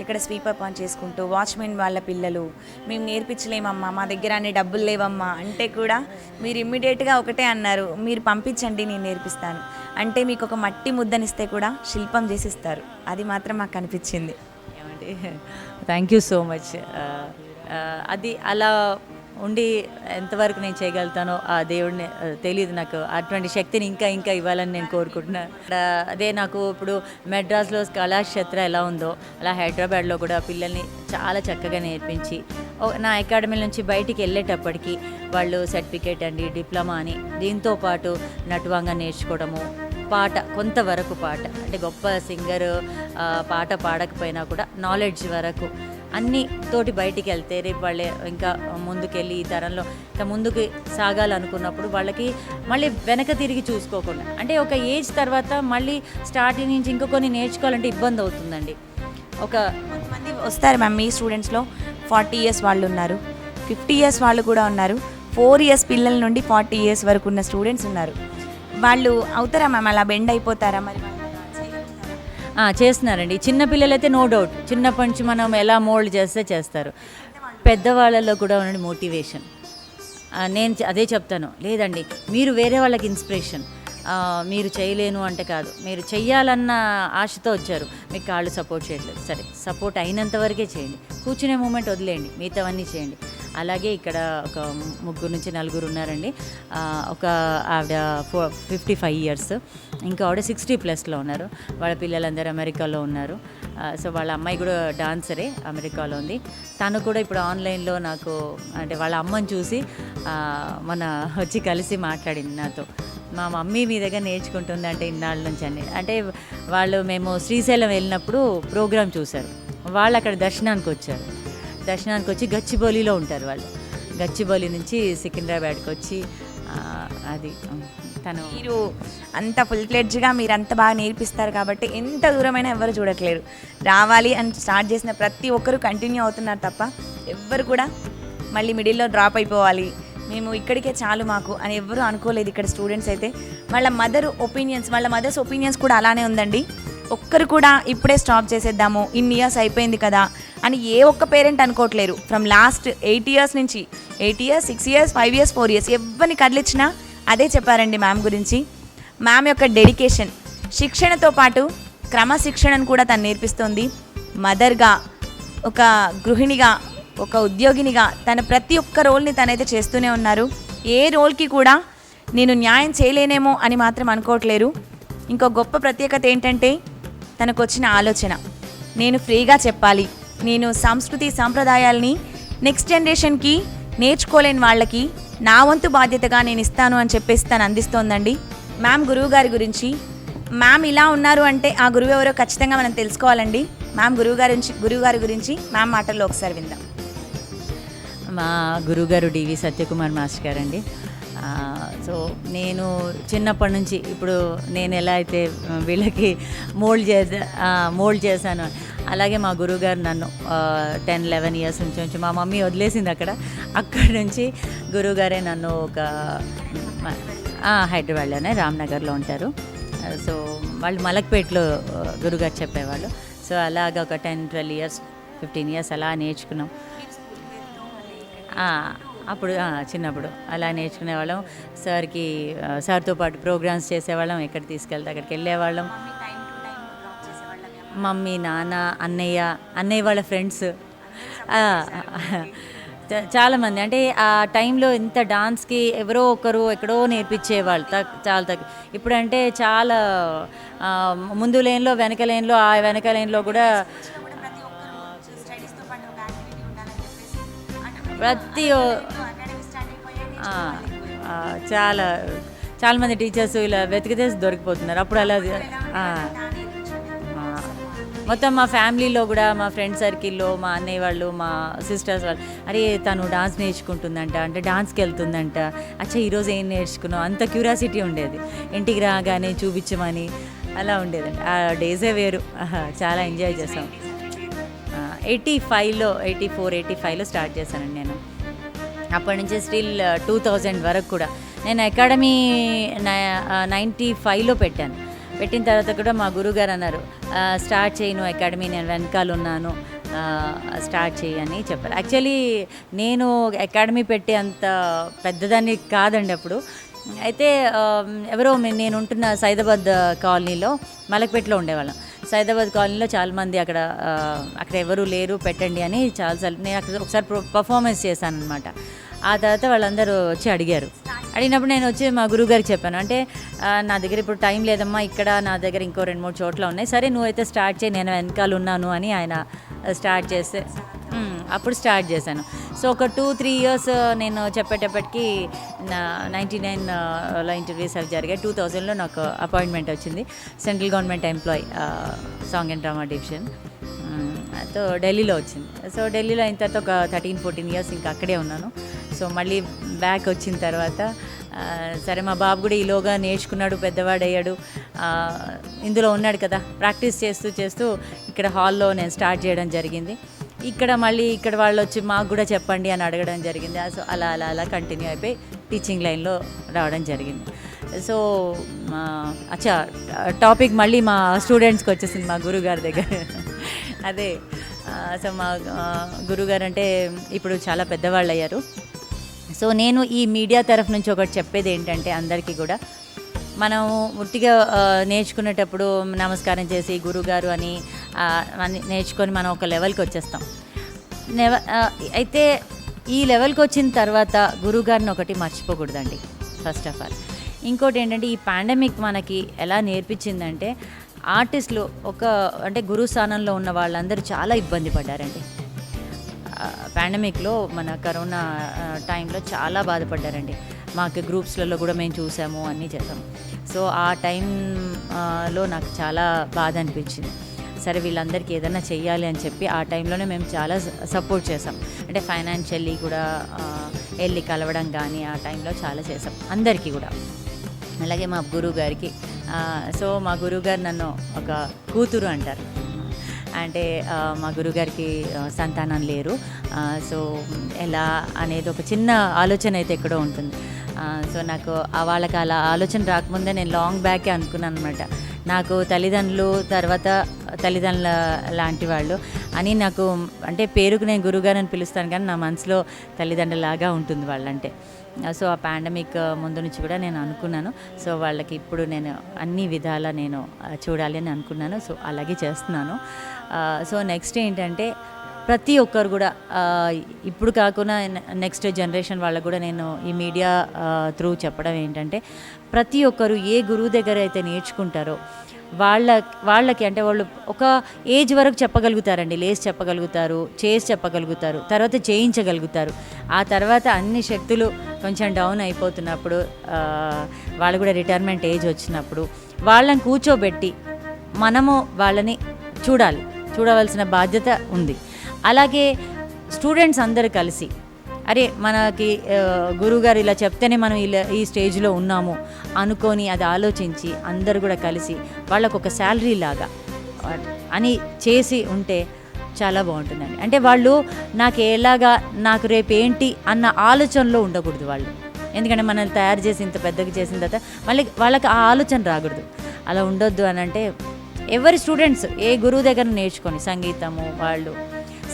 ఇక్కడ స్వీపర్ పని చేసుకుంటూ వాచ్మెన్ వాళ్ళ పిల్లలు, మేము నేర్పించలేమమ్మా, మా దగ్గర అన్ని డబ్బులు లేవమ్మా అంటే కూడా మీరు ఇమ్మీడియట్గా ఒకటే అన్నారు, మీరు పంపించండి నేను నేర్పిస్తాను అంటే మీకు ఒక మట్టి ముద్దనిస్తే కూడా శిల్పం చేసిస్తారు. అది మాత్రం మాకు అనిపించింది. ఏమండి, థ్యాంక్ యూ సో మచ్. అది అలా ఉండి ఎంతవరకు నేను చేయగలుగుతానో ఆ దేవుడిని తెలియదు నాకు. అటువంటి శక్తిని ఇంకా ఇవ్వాలని నేను కోరుకుంటున్నాను. అదే నాకు ఇప్పుడు మెడ్రాస్లో కళాక్షేత్ర ఎలా ఉందో అలా హైదరాబాద్లో కూడా పిల్లల్ని చాలా చక్కగా నేర్పించి నా అకాడమీ నుంచి బయటికి వెళ్ళేటప్పటికి వాళ్ళు సర్టిఫికేట్ అండి, డిప్లొమా అని, దీంతో పాటు నటువంగా నేర్చుకోవడము, పాట కొంతవరకు పాట అంటే గొప్ప సింగర్ పాట పాడకపోయినా కూడా నాలెడ్జ్ వరకు అన్నీ తోటి బయటికి వెళ్తే రేపు వాళ్ళే ఇంకా ముందుకెళ్ళి ఈ తరంలో ఇంకా ముందుకు సాగాలనుకున్నప్పుడు వాళ్ళకి మళ్ళీ వెనక తిరిగి చూసుకోకుండా, అంటే ఒక ఏజ్ తర్వాత మళ్ళీ స్టార్టింగ్ నుంచి ఇంకో కొన్ని నేర్చుకోవాలంటే ఇబ్బంది అవుతుందండి. ఒక కొంతమంది వస్తారు మ్యామ్, మీ స్టూడెంట్స్లో 40 years వాళ్ళు ఉన్నారు, 50 years వాళ్ళు కూడా ఉన్నారు, 4 years పిల్లల నుండి 40 years వరకు ఉన్న స్టూడెంట్స్ ఉన్నారు. వాళ్ళు అవుతారా మ్యామ్, అలా బెండ్ అయిపోతారా? మరి చేస్తున్నారండి. చిన్న పిల్లలైతే నో డౌట్ చిన్నప్పటి నుంచి మనం ఎలా మోల్డ్ చేస్తే చేస్తారు. పెద్దవాళ్ళలో కూడా ఉన్న మోటివేషన్, నేను అదే చెప్తాను. లేదండి, మీరు వేరే వాళ్ళకి ఇన్స్పిరేషన్. మీరు చేయలేను అంటే కాదు, మీరు చెయ్యాలన్న ఆశతో వచ్చారు, మీకు కాళ్ళు సపోర్ట్ చేయట్లేదు, సరే సపోర్ట్ అయినంత వరకే చేయండి, కూర్చునే మూమెంట్ వదిలేయండి, మిగతావన్నీ చేయండి. అలాగే ఇక్కడ ఒక 3 నుంచి 4 ఉన్నారండి. ఒక ఆవిడ 55 years, ఇంకా ఆవిడ 60+లో ఉన్నారు. వాళ్ళ పిల్లలందరూ అమెరికాలో ఉన్నారు. సో వాళ్ళ అమ్మాయి కూడా డాన్సరే, అమెరికాలో ఉంది. తను కూడా ఇప్పుడు ఆన్లైన్లో నాకు అంటే వాళ్ళ అమ్మని చూసి మన వచ్చి కలిసి మాట్లాడింది నాతో. మా మమ్మీ మీ దగ్గర నేర్చుకుంటుంది అంటే ఇన్నాళ్ళ నుంచి అండి. అంటే వాళ్ళు మేము శ్రీశైలం వెళ్ళినప్పుడు ప్రోగ్రాం చూశారు. వాళ్ళు అక్కడ దర్శనానికి వచ్చారు. దర్శనానికి వచ్చి గచ్చిబౌలిలో ఉంటారు వాళ్ళు. గచ్చిబౌలి నుంచి సికింద్రాబాద్కి వచ్చి అది తను మీరు అంత ఫుల్ ఫ్లెడ్జ్గా మీరు అంత బాగా నేర్పిస్తారు కాబట్టి ఎంత దూరమైనా ఎవరు చూడట్లేరు. రావాలి అని స్టార్ట్ చేసిన ప్రతి ఒక్కరు కంటిన్యూ అవుతున్నారు తప్ప ఎవ్వరు కూడా మళ్ళీ మిడిల్లో డ్రాప్ అయిపోవాలి, మేము ఇక్కడికే చాలు మాకు అని ఎవ్వరూ అనుకోలేదు. ఇక్కడ స్టూడెంట్స్ అయితే వాళ్ళ మదర్స్ ఒపీనియన్స్ కూడా అలానే ఉందండి. ఒక్కరు కూడా ఇప్పుడే స్టాప్ చేసేద్దాము, ఇన్ని ఇయర్స్ అయిపోయింది కదా అని ఏ ఒక్క పేరెంట్ అనుకోవట్లేరు. ఫ్రమ్ లాస్ట్ 8 years నుంచి 8 years, 6 years, 5 years, 4 years ఎవరిని కదిలిచ్చినా అదే చెప్పారండి మ్యామ్ గురించి. మ్యామ్ యొక్క డెడికేషన్, శిక్షణతో పాటు క్రమశిక్షణను కూడా తను నేర్పిస్తోంది. మదర్గా, ఒక గృహిణిగా, ఒక ఉద్యోగినిగా తన ప్రతి ఒక్క రోల్ని తనైతే చేస్తూనే ఉన్నారు. ఏ రోల్కి కూడా నేను న్యాయం చేయలేనేమో అని మాత్రం అనుకోవట్లేరు. ఇంకో గొప్ప ప్రత్యేకత ఏంటంటే తనకు వచ్చిన ఆలోచన, నేను ఫ్రీగా చెప్పాలి, నేను సంస్కృతి సాంప్రదాయాల్ని నెక్స్ట్ జనరేషన్కి నేర్చుకోలేని వాళ్ళకి నా వంతు బాధ్యతగా నేను ఇస్తాను అని చెప్పేసి తను అందిస్తోందండి. మ్యామ్ గురువు గారి గురించి, మ్యామ్ ఇలా ఉన్నారు అంటే ఆ గురువు ఎవరో ఖచ్చితంగా మనం తెలుసుకోవాలండి. మ్యామ్ గురువుగారి గురించి మ్యామ్ మాటల్లో ఒకసారి విందాం. మా గురువుగారు డివి సత్యకుమార్ మాస్టర్ గారండి. సో నేను చిన్నప్పటి నుంచి ఇప్పుడు నేను ఎలా అయితే వీళ్ళకి మోల్డ్ చేశాను, అలాగే మా గురువుగారు నన్ను 10-11 years నుంచి మా మమ్మీ వదిలేసింది అక్కడి నుంచి గురువుగారే నన్ను ఒక హైదరాబాద్లోనే రామ్నగర్లో ఉంటారు. సో వాళ్ళు మలక్పేటలో గురుగారు చెప్పేవాళ్ళు. సో అలాగ ఒక 10-12 years, 15 years అలా నేర్చుకున్నాం. అప్పుడు చిన్నప్పుడు అలా నేర్చుకునేవాళ్ళం. సార్తో పాటు ప్రోగ్రామ్స్ చేసేవాళ్ళం, ఎక్కడ తీసుకెళ్తే అక్కడికి వెళ్ళేవాళ్ళం. మమ్మీ, నాన్న, అన్నయ్య వాళ్ళ ఫ్రెండ్స్ చాలామంది. అంటే ఆ టైంలో ఇంత డాన్స్కి ఎవరో ఒకరు ఎక్కడో నేర్పించేవాళ్ళు, చాలా తక్కువ. ఇప్పుడంటే చాలా ముందు లేన్లో, వెనక లేన్లో, ఆ వెనక లేన్లో కూడా చాలా మంది టీచర్స్ ఇలా వెతికితే దొరికిపోతున్నారు. అప్పుడు అలా మొత్తం మా ఫ్యామిలీలో కూడా, మా ఫ్రెండ్ సర్కిల్లో, మా అన్నయ్య వాళ్ళు, మా సిస్టర్స్ వాళ్ళు, అరే తను డాన్స్ నేర్చుకుంటుందంట, అంటే డాన్స్కి వెళ్తుందంట, అచ్చా ఈరోజు ఏం నేర్చుకున్నావు, అంత క్యూరియాసిటీ ఉండేది. ఇంటికి రాగానే చూపించమని అలా ఉండేదండి. ఆ డేసే వేరు, చాలా ఎంజాయ్ చేసాం. 84-85లో స్టార్ట్ చేశానండి నేను. అప్పటి నుంచి స్టిల్ 2000 వరకు కూడా నేను అకాడమీ 95లో పెట్టిన తర్వాత కూడా మా గురువుగారు అన్నారు, స్టార్ట్ చేయను అకాడమీ, నేను వెనకాల ఉన్నాను, స్టార్ట్ చేయి అని చెప్పారు. యాక్చువల్లీ నేను అకాడమీ పెట్టే అంత పెద్దదాన్ని కాదండి అప్పుడు. అయితే ఎవరో నేను ఉంటున్న సైదాబాద్ కాలనీలో, మలక్పేటలో ఉండేవాళ్ళం. సైదాబాద్ కాలనీలో చాలామంది అక్కడ ఎవరు లేరు, పెట్టండి అని చాలాసార్లు నేను అక్కడ ఒకసారి పర్ఫార్మెన్స్ చేశాను అనమాట. ఆ తర్వాత వాళ్ళందరూ వచ్చి అడిగినప్పుడు నేను వచ్చి మా గురువుగారికి చెప్పాను. అంటే నా దగ్గర ఇప్పుడు టైం లేదమ్మా, ఇక్కడ నా దగ్గర ఇంకో 2-3 చోట్ల ఉన్నాయి, సరే నువ్వైతే స్టార్ట్ చేయి, నేను వెనకాల ఉన్నాను అని ఆయన స్టార్ట్ చేస్తే అప్పుడు స్టార్ట్ చేశాను. సో ఒక 2-3 years నేను చెప్పేటప్పటికి 99లో ఇంటర్వ్యూస్ అవి జరిగాయి. 2000లో నాకు అపాయింట్మెంట్ వచ్చింది, central government employee, song and drama division. So ఢిల్లీలో వచ్చింది. సో ఢిల్లీలో అయిన తర్వాత ఒక 13-14 ఇయర్స్ ఇంకా అక్కడే ఉన్నాను. సో మళ్ళీ బ్యాక్ వచ్చిన తర్వాత సరే మా బాబు కూడా ఈలోగా నేర్చుకున్నాడు, పెద్దవాడయ్యాడు, ఇందులో ఉన్నాడు కదా, ప్రాక్టీస్ చేస్తూ చేస్తూ ఇక్కడ హాల్లో నేను స్టార్ట్ చేయడం జరిగింది. ఇక్కడ మళ్ళీ ఇక్కడ వాళ్ళు వచ్చి మాకు కూడా చెప్పండి అని అడగడం జరిగింది. సో అలా అలా అలా కంటిన్యూ అయిపోయి టీచింగ్ లైన్లో రావడం జరిగింది. సో అచ్చా టాపిక్ మళ్ళీ మా స్టూడెంట్స్కి వచ్చేసింది, మా గురుగారి దగ్గర. అదే సో మా గురుగారు అంటే ఇప్పుడు చాలా పెద్దవాళ్ళు అయ్యారు. సో నేను ఈ మీడియా తరఫు నుంచి ఒకటి చెప్పేది ఏంటంటే అందరికీ కూడా, మనం ఉట్టిగా నేర్చుకునేటప్పుడు నమస్కారం చేసి గురుగారు అని నేర్చుకొని మనం ఒక లెవెల్కి వచ్చేస్తాం. అయితే ఈ లెవెల్కి వచ్చిన తర్వాత గురుగారిని ఒకటి మర్చిపోకూడదండి ఫస్ట్ ఆఫ్ ఆల్. ఇంకోటి ఏంటంటే ఈ పాండమిక్ మనకి ఎలా నేర్పించిందంటే ఆర్టిస్టులు అంటే గురు స్థానంలో ఉన్న వాళ్ళందరూ చాలా ఇబ్బంది పడ్డారండి. పాండమిక్లో మన కరోనా టైంలో చాలా బాధపడ్డారండి. మాకు గ్రూప్స్లలో కూడా మేము చూసాము, అన్నీ చేసాము. సో ఆ టైంలో నాకు చాలా బాధ అనిపించింది. సరే వీళ్ళందరికీ ఏదైనా చెయ్యాలి అని చెప్పి ఆ టైంలోనే మేము చాలా సపోర్ట్ చేసాం. అంటే ఫైనాన్షియల్లీ కూడా వెళ్ళి కలవడం కానీ ఆ టైంలో చాలా చేసాం అందరికీ కూడా. అలాగే మా గురువు గారికి, సో మా గురువుగారు నన్ను ఒక కూతురు అంటారు. అంటే మా గురుగారికి సంతానం లేరు. సో ఎలా అనేది ఒక చిన్న ఆలోచన అయితే ఎక్కడో ఉంటుంది. సో నాకు వాళ్ళకి అలా ఆలోచన రాకముందే నేను లాంగ్ బ్యాకే అనుకున్నాను అనమాట. నాకు తల్లిదండ్రులు తర్వాత తల్లిదండ్రుల లాంటి వాళ్ళు అని నాకు, అంటే పేరుకు నేను గురువుగారని పిలుస్తాను కానీ నా మనసులో తల్లిదండ్రులాగా ఉంటుంది వాళ్ళంటే. సో ఆ పాండమిక్ ముందు నుంచి కూడా నేను అనుకున్నాను. సో వాళ్ళకి ఇప్పుడు నేను అన్ని విధాలా నేను చూడాలి అని అనుకున్నాను. సో అలాగే చేస్తున్నాను. సో నెక్స్ట్ ఏంటంటే ప్రతి ఒక్కరు కూడా ఇప్పుడు కాకుండా నెక్స్ట్ జనరేషన్ వాళ్ళకు కూడా నేను ఈ మీడియా త్రూ చెప్పడం ఏంటంటే, ప్రతి ఒక్కరు ఏ గురువు దగ్గర అయితే నేర్చుకుంటారో వాళ్ళకి అంటే వాళ్ళు ఒక ఏజ్ వరకు చెప్పగలుగుతారండి, లేచి చెప్పగలుగుతారు, చేసి చెప్పగలుగుతారు, తర్వాత చేయించగలుగుతారు. ఆ తర్వాత అన్ని శక్తులు కొంచెం డౌన్ అయిపోతున్నప్పుడు, వాళ్ళు కూడా రిటైర్మెంట్ ఏజ్ వచ్చినప్పుడు వాళ్ళని కూర్చోబెట్టి మనము వాళ్ళని చూడవలసిన బాధ్యత ఉంది. అలాగే స్టూడెంట్స్ అందరూ కలిసి, అరే మనకి గురువుగారు ఇలా చెప్తేనే మనం ఈ స్టేజ్లో ఉన్నాము అనుకొని అది ఆలోచించి అందరూ కూడా కలిసి వాళ్ళకు ఒక శాలరీ లాగా అని చేసి ఉంటే చాలా బాగుంటుందండి. అంటే వాళ్ళు నాకు రేపు ఏంటి అన్న ఆలోచనలో ఉండకూడదు వాళ్ళు. ఎందుకంటే మనల్ని తయారు చేసి ఇంత పెద్దగా చేసిన తర్వాత మళ్ళీ వాళ్ళకి ఆ ఆలోచన రాకూడదు. అలా ఉండొద్దు అని అంటే ఎవరి స్టూడెంట్స్ ఏ గురువు దగ్గర నేర్చుకొని సంగీతము వాళ్ళు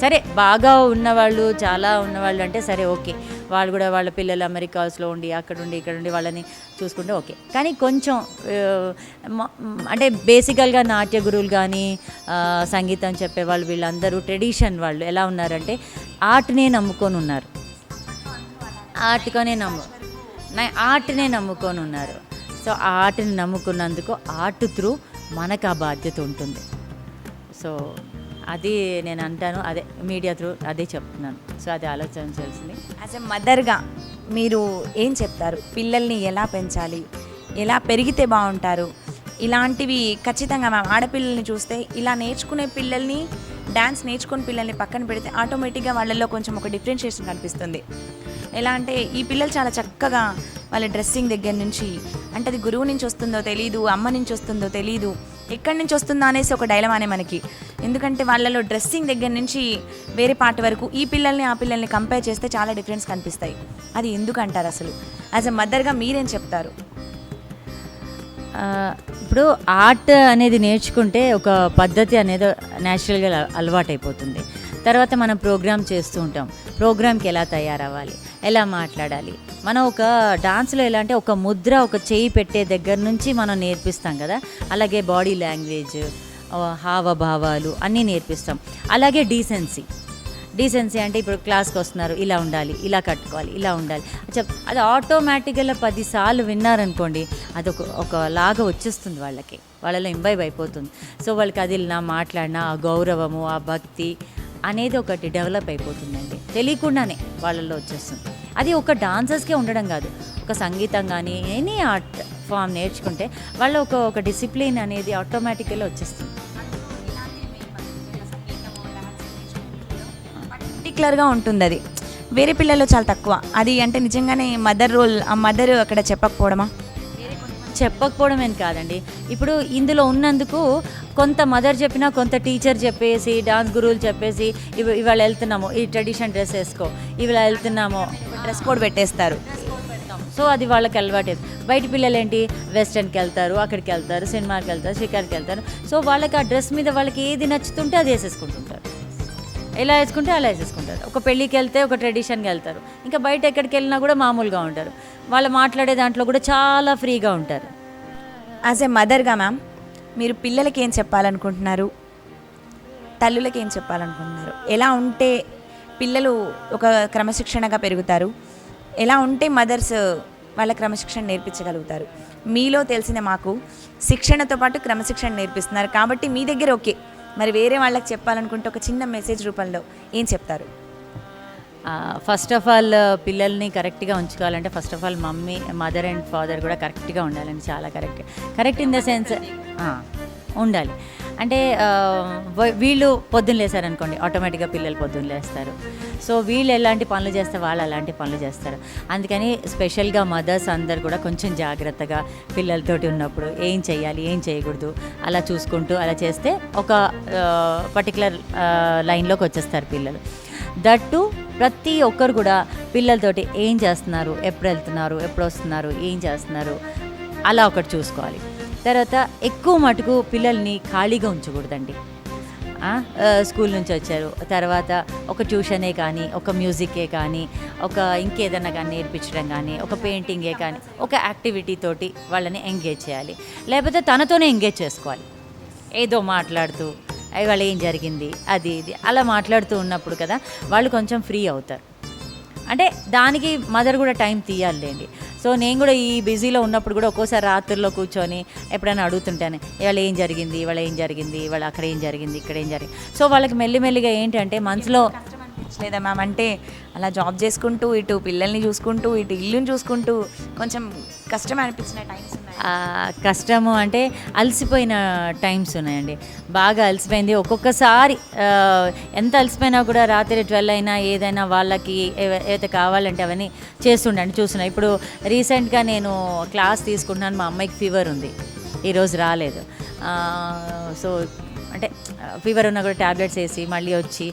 సరే బాగా ఉన్నవాళ్ళు, చాలా ఉన్నవాళ్ళు అంటే సరే ఓకే, వాళ్ళు కూడా వాళ్ళ పిల్లలు అమెరికాస్లో ఉండి ఇక్కడ ఉండి వాళ్ళని చూసుకుంటే ఓకే. కానీ కొంచెం అంటే బేసికల్గా నాట్య గురువులు కానీ సంగీతం చెప్పేవాళ్ళు వీళ్ళందరూ ట్రెడిషన్ వాళ్ళు ఎలా ఉన్నారంటే ఆర్ట్నే నమ్ముకొని ఉన్నారు. ఆర్ట్నే నమ్ముకొని ఉన్నారు. సో ఆ ఆర్ట్ని నమ్ముకున్నందుకు ఆర్ట్ త్రూ మనకు ఆ బాధ్యత ఉంటుంది. సో అది నేను అంటాను, అదే మీడియా త్రూ అదే చెప్తున్నాను. సో అది ఆలోచించాల్సింది. యాజ్ ఎ మదర్గా మీరు ఏం చెప్తారు? పిల్లల్ని ఎలా పెంచాలి, ఎలా పెరిగితే బాగుంటారు? ఇలాంటివి ఖచ్చితంగా మ్యామ్ ఆడపిల్లల్ని చూస్తే ఇలా నేర్చుకునే పిల్లల్ని, డ్యాన్స్ నేర్చుకునే పిల్లల్ని పక్కన పెడితే ఆటోమేటిక్గా వాళ్ళల్లో కొంచెం ఒక డిఫరెన్షియేషన్ కనిపిస్తుంది. ఎలా అంటే ఈ పిల్లలు చాలా చక్కగా వాళ్ళ డ్రెస్సింగ్ దగ్గర నుంచి, అంటే అది గురువు నుంచి వస్తుందో తెలీదు, అమ్మ నుంచి వస్తుందో తెలీదు, ఎక్కడి నుంచి వస్తుందో అనేసి ఒక డైలమానే మనకి. ఎందుకంటే వాళ్ళలో డ్రెస్సింగ్ దగ్గర నుంచి వేరే పార్ట్ వరకు ఈ పిల్లల్ని ఆ పిల్లల్ని కంపేర్ చేస్తే చాలా డిఫరెన్స్ కనిపిస్తాయి. అది ఎందుకు అంటారు అసలు? యాజ్ ఎ మదర్గా మీరేం చెప్తారు? ఇప్పుడు ఆర్ట్ అనేది నేర్చుకుంటే ఒక పద్ధతి అనేది న్యాచురల్గా అలవాటైపోతుంది. తర్వాత మనం ప్రోగ్రామ్ చేస్తూ ఉంటాం. ప్రోగ్రామ్కి ఎలా తయారవ్వాలి, ఎలా మాట్లాడాలి, మనం ఒక డాన్స్లో ఎలా అంటే ఒక ముద్ర, ఒక చేయి పెట్టే దగ్గర నుంచి మనం నేర్పిస్తాం కదా, అలాగే బాడీ లాంగ్వేజ్, హావభావాలు అన్నీ నేర్పిస్తాం. అలాగే డీసెన్సీ అంటే ఇప్పుడు క్లాస్కి వస్తున్నారు, ఇలా ఉండాలి, ఇలా కట్టుకోవాలి, ఇలా ఉండాలి, అది ఆటోమేటిక్గా 10 సార్లు విన్నారనుకోండి, అది ఒకలాగా వచ్చేస్తుంది వాళ్ళలో ఇంబైబ్ అయిపోతుంది. సో వాళ్ళకి అది నా మాట్లాడినా ఆ గౌరవము, ఆ భక్తి అనేది ఒకటి డెవలప్ అయిపోతుందండి, తెలియకుండానే వాళ్ళల్లో వచ్చేస్తుంది. అది ఒక డాన్సర్స్కే ఉండడం కాదు, ఒక సంగీతం కానీ ఎనీ ఆర్ట్ ఫామ్ నేర్చుకుంటే వాళ్ళ ఒక డిసిప్లిన్ అనేది ఆటోమేటిక్గా వచ్చేస్తుంది. పర్టికులర్గా ఉంటుంది అది. వేరే పిల్లల్లో చాలా తక్కువ అది. అంటే నిజంగానే మదర్ రోల్, ఆ మదర్ అక్కడ చెప్పకపోవడమా? చెప్పకపోవడమేం కాదండి. ఇప్పుడు ఇందులో ఉన్నందుకు కొంత మదర్ చెప్పినా, కొంత టీచర్ చెప్పేసి, డాన్స్ గురువులు చెప్పేసి ఇవాళ వెళ్తున్నాము ఈ ట్రెడిషన్ డ్రెస్ వేసుకో, ఇవాళ వెళ్తున్నాము డ్రెస్ కోడ్ పెట్టేస్తారు. సో అది వాళ్ళకి అలవాటు. బయట పిల్లలు ఏంటి, వెస్టర్న్కి వెళ్తారు, అక్కడికి వెళ్తారు, సినిమాకి వెళ్తారు, షికార్కి వెళ్తారు. సో వాళ్ళకి ఆ డ్రెస్ మీద వాళ్ళకి ఏది నచ్చుతుంటే అది వేసేసుకుంటుంటారు, ఎలా వేసుకుంటే అలా వేసేసుకుంటారు. ఒక పెళ్ళికి వెళ్తే ఒక ట్రెడిషన్కి వెళ్తారు, ఇంకా బయట ఎక్కడికి వెళ్ళినా కూడా మామూలుగా ఉంటారు. వాళ్ళు మాట్లాడే దాంట్లో కూడా చాలా ఫ్రీగా ఉంటారు. యాజ్ ఏ మదర్గా మ్యామ్, మీరు పిల్లలకి ఏం చెప్పాలనుకుంటున్నారు, తల్లులకి ఏం చెప్పాలనుకుంటున్నారు? ఎలా ఉంటే పిల్లలు ఒక క్రమశిక్షణగా పెరుగుతారు, ఎలా ఉంటే మదర్స్ వాళ్ళ క్రమశిక్షణ నేర్పించగలుగుతారు? మీలో తెలిసిన మాకు శిక్షణతో పాటు క్రమశిక్షణ నేర్పిస్తున్నారు కాబట్టి మీ దగ్గర ఓకే, మరి వేరే వాళ్ళకి చెప్పాలనుకుంటే ఒక చిన్న మెసేజ్ రూపంలో ఏం చెప్తారు? ఫస్ట్ ఆఫ్ ఆల్ పిల్లల్ని కరెక్ట్గా ఉంచుకోవాలంటే first of all mother and father కూడా కరెక్ట్గా ఉండాలండి. చాలా కరెక్ట్ ఇన్ ద సెన్స్ ఉండాలి. అంటే వీళ్ళు పొద్దున్న లేసారనుకోండి, ఆటోమేటిక్గా పిల్లలు పొద్దున్న లేస్తారు. సో వీళ్ళు ఎలాంటి పనులు చేస్తే వాళ్ళు అలాంటి పనులు చేస్తారు. అందుకని స్పెషల్గా మదర్స్ అందరు కూడా కొంచెం జాగ్రత్తగా పిల్లలతోటి ఉన్నప్పుడు ఏం చేయాలి, ఏం చేయకూడదు అలా చూసుకుంటూ అలా చేస్తే ఒక పర్టికులర్ లైన్లోకి వచ్చేస్తారు పిల్లలు. దట్టు ప్రతి ఒక్కరు కూడా పిల్లలతోటి ఏం చేస్తున్నారు, ఎప్పుడు వెళ్తున్నారు, ఎప్పుడు వస్తున్నారు, ఏం చేస్తున్నారు అలా ఒకటి చూసుకోవాలి. తర్వాత ఎక్కువ మటుకు పిల్లల్ని ఖాళీగా ఉంచకూడదండి. స్కూల్ నుంచి వచ్చారు, తర్వాత ఒక ట్యూషనే కానీ, ఒక మ్యూజికే కానీ, ఒక ఇంకేదన్నా కానీ నేర్పించడం కానీ, ఒక పెయింటింగే కానీ, ఒక యాక్టివిటీ తోటి వాళ్ళని ఎంగేజ్ చేయాలి. లేకపోతే తనతోనే ఎంగేజ్ చేసుకోవాలి. ఏదో మాట్లాడుతూ ఇవాళ ఏం జరిగింది అది ఇది అలా మాట్లాడుతూ ఉన్నప్పుడు కదా వాళ్ళు కొంచెం ఫ్రీ అవుతారు. అంటే దానికి మదర్ కూడా టైం తీయాలండి. సో నేను కూడా ఈ బిజీలో ఉన్నప్పుడు కూడా ఒక్కోసారి రాత్రిలో కూర్చొని ఎప్పుడైనా అడుగుతుంటాను, ఇవాళ ఏం జరిగింది, ఇవాళ ఏం జరిగింది, ఇవాళ అక్కడ ఏం జరిగింది, ఇక్కడ ఏం జరిగింది. సో వాళ్ళకి మెల్లిమెల్లిగా ఏంటంటే మనసులో లేదా మ్యామ్, అంటే అలా జాబ్ చేసుకుంటూ ఇటు పిల్లల్ని చూసుకుంటూ ఇటు ఇల్లుని చూసుకుంటూ కొంచెం కష్టం అనిపించిన టైమ్స్ ఉన్నాయి? కష్టము అంటే అలసిపోయిన టైమ్స్ ఉన్నాయండి. బాగా అలసిపోయింది. ఒక్కొక్కసారి ఎంత అలసిపోయినా కూడా రాత్రి 12 అయినా ఏదైనా వాళ్ళకి ఏదైతే కావాలంటే అవన్నీ చేస్తుండండి. చూస్తున్నా ఇప్పుడు రీసెంట్గా నేను క్లాస్ తీసుకుంటున్నాను, మా అమ్మాయికి ఫీవర్ ఉంది, ఈరోజు రాలేదు. సో అంటే ఫీవర్ ఉన్నా కూడా ట్యాబ్లెట్స్ వేసి మళ్ళీ వచ్చి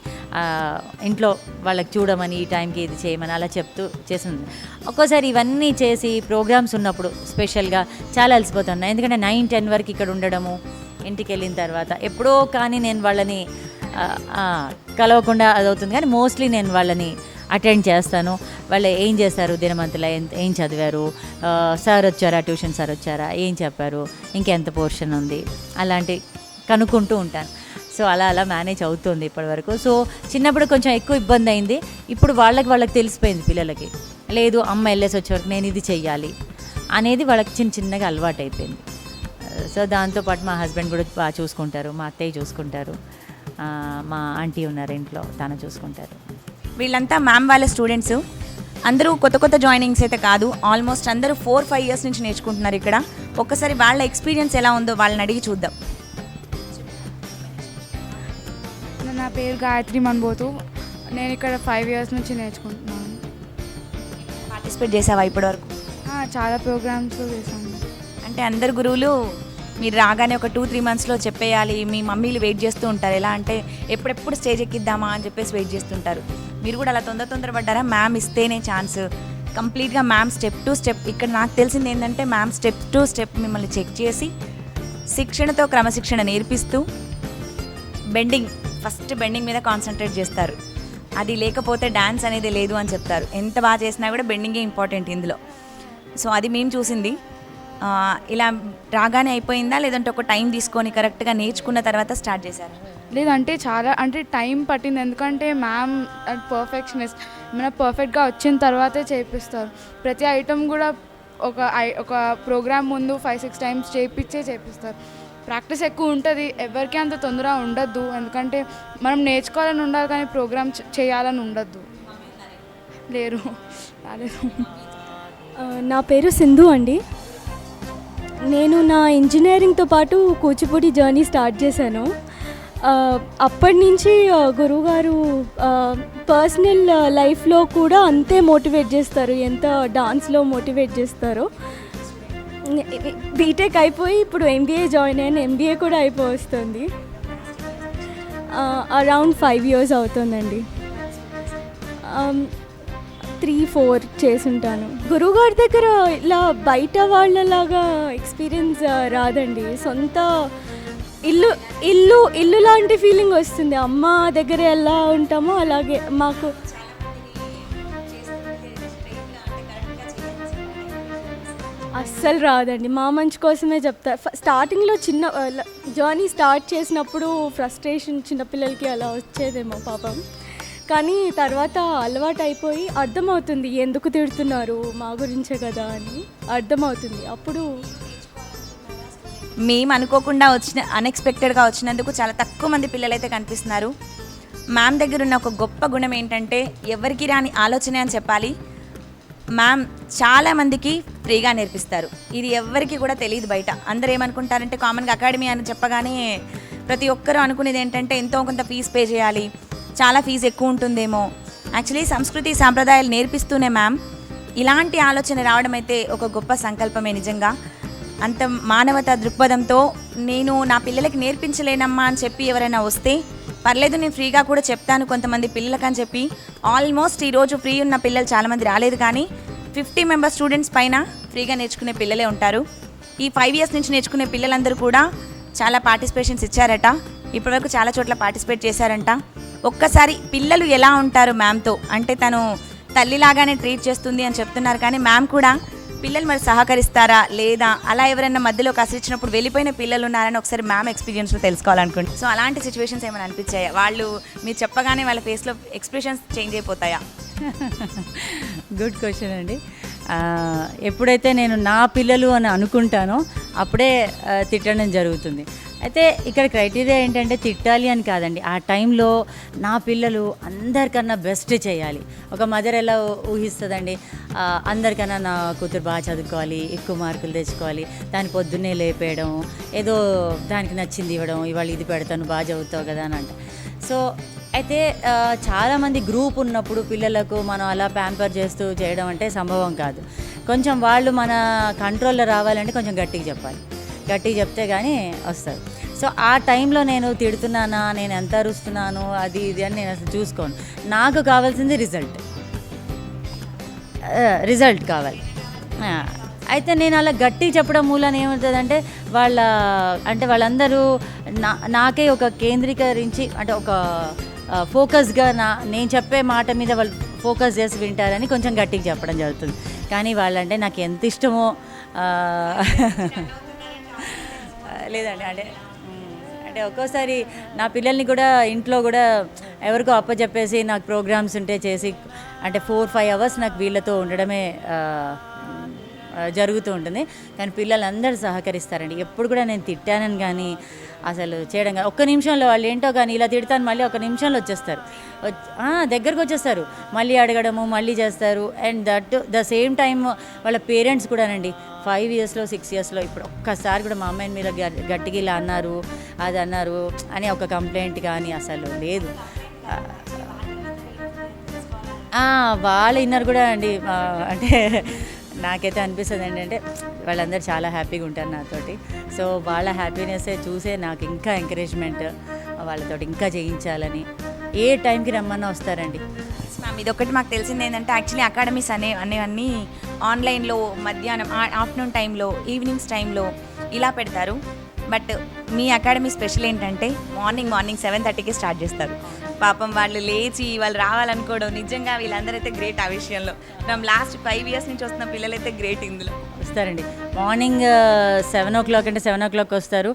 ఇంట్లో వాళ్ళకి చూడమని, ఈ టైంకి ఇది చేయమని అలా చెప్తూ చేసింది. ఒక్కోసారి ఇవన్నీ చేసి ప్రోగ్రామ్స్ ఉన్నప్పుడు స్పెషల్గా చాలా అలసిపోతున్నాను. ఎందుకంటే 9-10 వరకు ఇక్కడ ఉండడము, ఇంటికి వెళ్ళిన తర్వాత ఎప్పుడో కానీ నేను వాళ్ళని కలవకుండా అదవుతుంది. కానీ మోస్ట్లీ నేను వాళ్ళని అటెండ్ చేస్తాను. వాళ్ళు ఏం చేస్తారు, దినమంతలో ఏం చదివారు, సార్ వచ్చారా, ట్యూషన్ సార్ వచ్చారా, ఏం చెప్పారు, ఇంకెంత పోర్షన్ ఉంది, అలాంటి కనుక్కుంటూ ఉంటాను. సో అలా మేనేజ్ అవుతుంది ఇప్పటివరకు. సో చిన్నప్పుడు కొంచెం ఎక్కువ ఇబ్బంది అయింది. ఇప్పుడు వాళ్ళకి తెలిసిపోయింది పిల్లలకి, లేదు అమ్మ వెళ్ళేసి వచ్చే వరకు నేను ఇది చెయ్యాలి అనేది వాళ్ళకి చిన్నగా అలవాటు అయిపోయింది. సో దాంతోపాటు మా హస్బెండ్ కూడా బాగా చూసుకుంటారు, మా అత్తయ్య చూసుకుంటారు, మా ఆంటీ ఉన్నారు ఇంట్లో, తను చూసుకుంటారు. వీళ్ళంతా మ్యామ్ వాళ్ళ స్టూడెంట్స్ అందరూ కొత్త జాయినింగ్స్ అయితే కాదు, ఆల్మోస్ట్ అందరూ 4-5 years నుంచి నేర్చుకుంటున్నారు ఇక్కడ. ఒక్కసారి వాళ్ళ ఎక్స్పీరియన్స్ ఎలా ఉందో వాళ్ళని అడిగి చూద్దాం. నా పేరు గాయత్రి మన్బోతు. నేను ఇక్కడ 5 years నుంచి నేర్చుకుంటున్నాను. పార్టిసిపేట్ చేసావా ఇప్పటివరకు? చాలా ప్రోగ్రామ్స్లో చేశాను. అంటే అందరు గురువులు మీరు రాగానే ఒక 2-3 monthsలో చెప్పేయాలి, మీ మమ్మీలు వెయిట్ చేస్తూ ఉంటారు. ఎలా అంటే ఎప్పుడెప్పుడు స్టేజ్ ఎక్కిద్దామా అని చెప్పేసి వెయిట్ చేస్తుంటారు. మీరు కూడా అలా తొందరపడ్డారా? మ్యామ్ ఇస్తేనే ఛాన్స్, కంప్లీట్గా మ్యామ్ స్టెప్ టు స్టెప్. ఇక్కడ నాకు తెలిసింది ఏంటంటే మ్యామ్ స్టెప్ టు స్టెప్ మిమ్మల్ని చెక్ చేసి శిక్షణతో క్రమశిక్షణ నేర్పిస్తూ ఫస్ట్ బెండింగ్ మీద కాన్సన్ట్రేట్ చేస్తారు. అది లేకపోతే డ్యాన్స్ అనేది లేదు అని చెప్తారు. ఎంత బాగా చేసినా కూడా బెండింగే ఇంపార్టెంట్ ఇందులో. సో అది మేము చూసింది. ఇలా రాగానే అయిపోయిందా, లేదంటే ఒక టైం తీసుకొని కరెక్ట్గా నేర్చుకున్న తర్వాత స్టార్ట్ చేశారు? లేదంటే చాలా టైం పట్టింది. ఎందుకంటే మ్యామ్ పర్ఫెక్షనిస్ట్, మన పర్ఫెక్ట్గా వచ్చిన తర్వాతే చేపిస్తారు. ప్రతి ఐటమ్ కూడా ఒక ప్రోగ్రామ్ ముందు 5-6 times చేపిస్తారు. ప్రాక్టీస్ ఎక్కువ ఉంటుంది, ఎవరికి అంత తొందరగా ఉండద్దు. ఎందుకంటే మనం నేర్చుకోవాలని ఉండాలి కానీ ప్రోగ్రామ్ చేయాలని ఉండద్దు. రాలేదు. నా పేరు సింధు అండి. నేను నా ఇంజనీరింగ్తో పాటు కూచిపూడి జర్నీ స్టార్ట్ చేశాను. అప్పటి నుంచి గురువుగారు పర్సనల్ లైఫ్లో కూడా అంతే మోటివేట్ చేస్తారు, ఎంత డాన్స్లో మోటివేట్ చేస్తారో. బీటెక్ అయిపోయి ఇప్పుడు ఎంబీఏ జాయిన్ అయ్యాను, ఎంబీఏ కూడా అయిపోతుంది. అరౌండ్ 5 years అవుతుందండి. 3-4 చేసుంటాను. గురువుగారి దగ్గర ఇలా బయట వాళ్ళలాగా ఎక్స్పీరియన్స్ రాదండి. సొంత ఇల్లు లాంటి ఫీలింగ్ వస్తుంది. అమ్మ దగ్గర ఎలా ఉంటామో అలాగే మాకు. అస్సలు రాదండి, మా మంచి కోసమే చెప్తారు. స్టార్టింగ్లో చిన్న జర్నీ స్టార్ట్ చేసినప్పుడు ఫ్రస్ట్రేషన్ చిన్నపిల్లలకి అలా వచ్చేదేమో పాపం, కానీ తర్వాత అలవాటు అయిపోయి అర్థమవుతుంది ఎందుకు తిడుతున్నారు, మా గురించే కదా అని అర్థమవుతుంది. అప్పుడు మేము అనుకోకుండా అన్ఎక్స్పెక్టెడ్గా వచ్చినందుకు చాలా తక్కువ మంది పిల్లలైతే కనిపిస్తున్నారు. మ్యామ్ దగ్గర ఉన్న ఒక గొప్ప గుణం ఏంటంటే ఎవరికి రాని ఆలోచనే అని చెప్పాలి. మ్యామ్ చాలామందికి ఫ్రీగా నేర్పిస్తారు. ఇది ఎవరికి కూడా తెలియదు బయట. అందరూ ఏమనుకుంటారంటే కామన్గా అకాడమీ అని చెప్పగానే ప్రతి ఒక్కరూ అనుకునేది ఏంటంటే ఎంతో కొంత ఫీజు పే చేయాలి, చాలా ఫీజు ఎక్కువ ఉంటుందేమో. యాక్చువల్లీ సంస్కృతి సాంప్రదాయాలు నేర్పిస్తూనే మ్యామ్ ఇలాంటి ఆలోచన రావడం అయితే ఒక గొప్ప సంకల్పమే. నిజంగా అంత మానవతా దృక్పథంతో నేను నా పిల్లలకి నేర్పించలేనమ్మా అని చెప్పి ఎవరైనా వస్తే పర్లేదు నేను ఫ్రీగా కూడా చెప్తాను కొంతమంది పిల్లలకి అని చెప్పి ఆల్మోస్ట్ ఈరోజు ఫ్రీ ఉన్న పిల్లలు చాలామంది రాలేదు, కానీ 50 మెంబర్స్ స్టూడెంట్స్ పైన ఫ్రీగా నేర్చుకునే పిల్లలే ఉంటారు. ఈ 5 years నుంచి నేర్చుకునే పిల్లలందరూ కూడా చాలా పార్టిసిపేషన్స్ ఇచ్చారట, ఇప్పటివరకు చాలా చోట్ల పార్టిసిపేట్ చేశారంట. ఒక్కసారి పిల్లలు ఎలా ఉంటారు మ్యామ్తో అంటే తను తల్లిలాగానే ట్రీట్ చేస్తుంది అని చెప్తున్నారు, కానీ మ్యామ్ కూడా పిల్లలు మరి సహకరిస్తారా లేదా, అలా ఎవరైనా మధ్యలో కసిరిచ్చినప్పుడు వెళ్ళిపోయిన పిల్లలు ఉన్నారని ఒకసారి మ్యామ్ ఎక్స్పీరియన్స్లో తెలుసుకోవాలనుకోండి. సో అలాంటి సిచ్యువేషన్స్ ఏమైనా అనిపించాయా? వాళ్ళు మీరు చెప్పగానే వాళ్ళ ఫేస్లో ఎక్స్ప్రెషన్స్ చేంజ్ అయిపోతాయా? గుడ్ క్వశ్చన్ అండి. ఎప్పుడైతే నేను నా పిల్లలు అని అనుకుంటానో అప్పుడే తిట్టడం జరుగుతుంది. అయితే ఇక్కడ క్రైటీరియా ఏంటంటే తిట్టాలి అని కాదండి, ఆ టైంలో నా పిల్లలు అందరికన్నా బెస్ట్ చేయాలి. ఒక మదర్ ఎలా ఊహిస్తుందండి, అందరికన్నా నా కూతురు బాగా చదువుకోవాలి, ఎక్కువ మార్కులు తెచ్చుకోవాలి, దాని పొద్దున్నే లేపేయడం, ఏదో దానికి నచ్చింది ఇవ్వడం, ఇవాళ ఇది పెడతాను బాగా చదువుతావు కదా అని అంట. సో అయితే చాలామంది గ్రూప్ ఉన్నప్పుడు పిల్లలకు మనం అలా ప్యాంపర్ చేస్తూ చేయడం అంటే సంభవం కాదు. కొంచెం వాళ్ళు మన కంట్రోల్లో రావాలంటే కొంచెం గట్టిగా చెప్పాలి, గట్టిగా చెప్తే కానీ వస్తారు. సో ఆ టైంలో నేను తిడుతున్నానా, నేను ఎంత అరుస్తున్నాను, అది ఇది అని నేను అసలు చూసుకోను. నాకు కావాల్సింది రిజల్ట్ కావాలి. అయితే నేను అలా గట్టిగా చెప్పడం మూలన ఏమవుతుందంటే వాళ్ళందరూ నాకే ఒక కేంద్రీకరించి అంటే ఒక ఫోకస్గా నేను చెప్పే మాట మీద వాళ్ళు ఫోకస్ చేసి వింటారని కొంచెం గట్టిగా చెప్పడం జరుగుతుంది. కానీ వాళ్ళంటే నాకు ఎంత ఇష్టమో లేదండి, అంటే ఒక్కోసారి నా పిల్లల్ని కూడా ఇంట్లో కూడా ఎవరికో అప్పచెప్పేసి నాకు ప్రోగ్రామ్స్ ఉంటే చేసి అంటే 4-5 hours నాకు వీళ్ళతో ఉండడమే జరుగుతూ ఉంటుంది. కానీ పిల్లలందరూ సహకరిస్తారండి. ఎప్పుడు కూడా నేను తిట్టానని కానీ అసలు చేయడం కానీ ఒక్క నిమిషంలో వాళ్ళు ఏంటో కానీ ఇలా తిడతాను మళ్ళీ ఒక నిమిషంలో వచ్చేస్తారు, దగ్గరకు వచ్చేస్తారు, మళ్ళీ అడగడము మళ్ళీ చేస్తారు. And that the same time వాళ్ళ పేరెంట్స్ కూడానండి 5 yearsలో 6 yearsలో ఇప్పుడు ఒక్కసారి కూడా మా అమ్మాయిని మీరు గట్టిగా ఇలా అన్నారు అది అన్నారు అని ఒక కంప్లైంట్ కానీ అసలు లేదు. వాళ్ళు విన్నారు కూడా అండి. అంటే నాకైతే అనిపిస్తుంది ఏంటంటే వాళ్ళందరూ చాలా హ్యాపీగా ఉంటారు నాతోటి. సో వాళ్ళ హ్యాపీనెస్ చూసే నాకు ఇంకా ఎంకరేజ్మెంట్, వాళ్ళతో ఇంకా చేయించాలని ఏ టైంకి రమ్మన్నా వస్తారండి. మ్యామ్ ఇదొకటి మాకు తెలిసింది ఏంటంటే యాక్చువల్లీ అకాడమీస్ అనేవన్నీ ఆన్లైన్లో మధ్యాహ్నం ఆఫ్టర్నూన్ టైంలో ఈవినింగ్స్ టైంలో ఇలా పెడతారు. బట్ మీ అకాడమీ స్పెషల్ ఏంటంటే మార్నింగ్ 7:30కి స్టార్ట్ చేస్తారు. పాపం వాళ్ళు లేచి వాళ్ళు రావాలనుకోవడం నిజంగా వీళ్ళందరూ అయితే గ్రేట్. ఆ విషయంలో మేము లాస్ట్ 5 years నుంచి వస్తున్న పిల్లలైతే గ్రేట్. ఇందులో వస్తారండి మార్నింగ్ 7 o'clock అంటే 7 o'clock వస్తారు.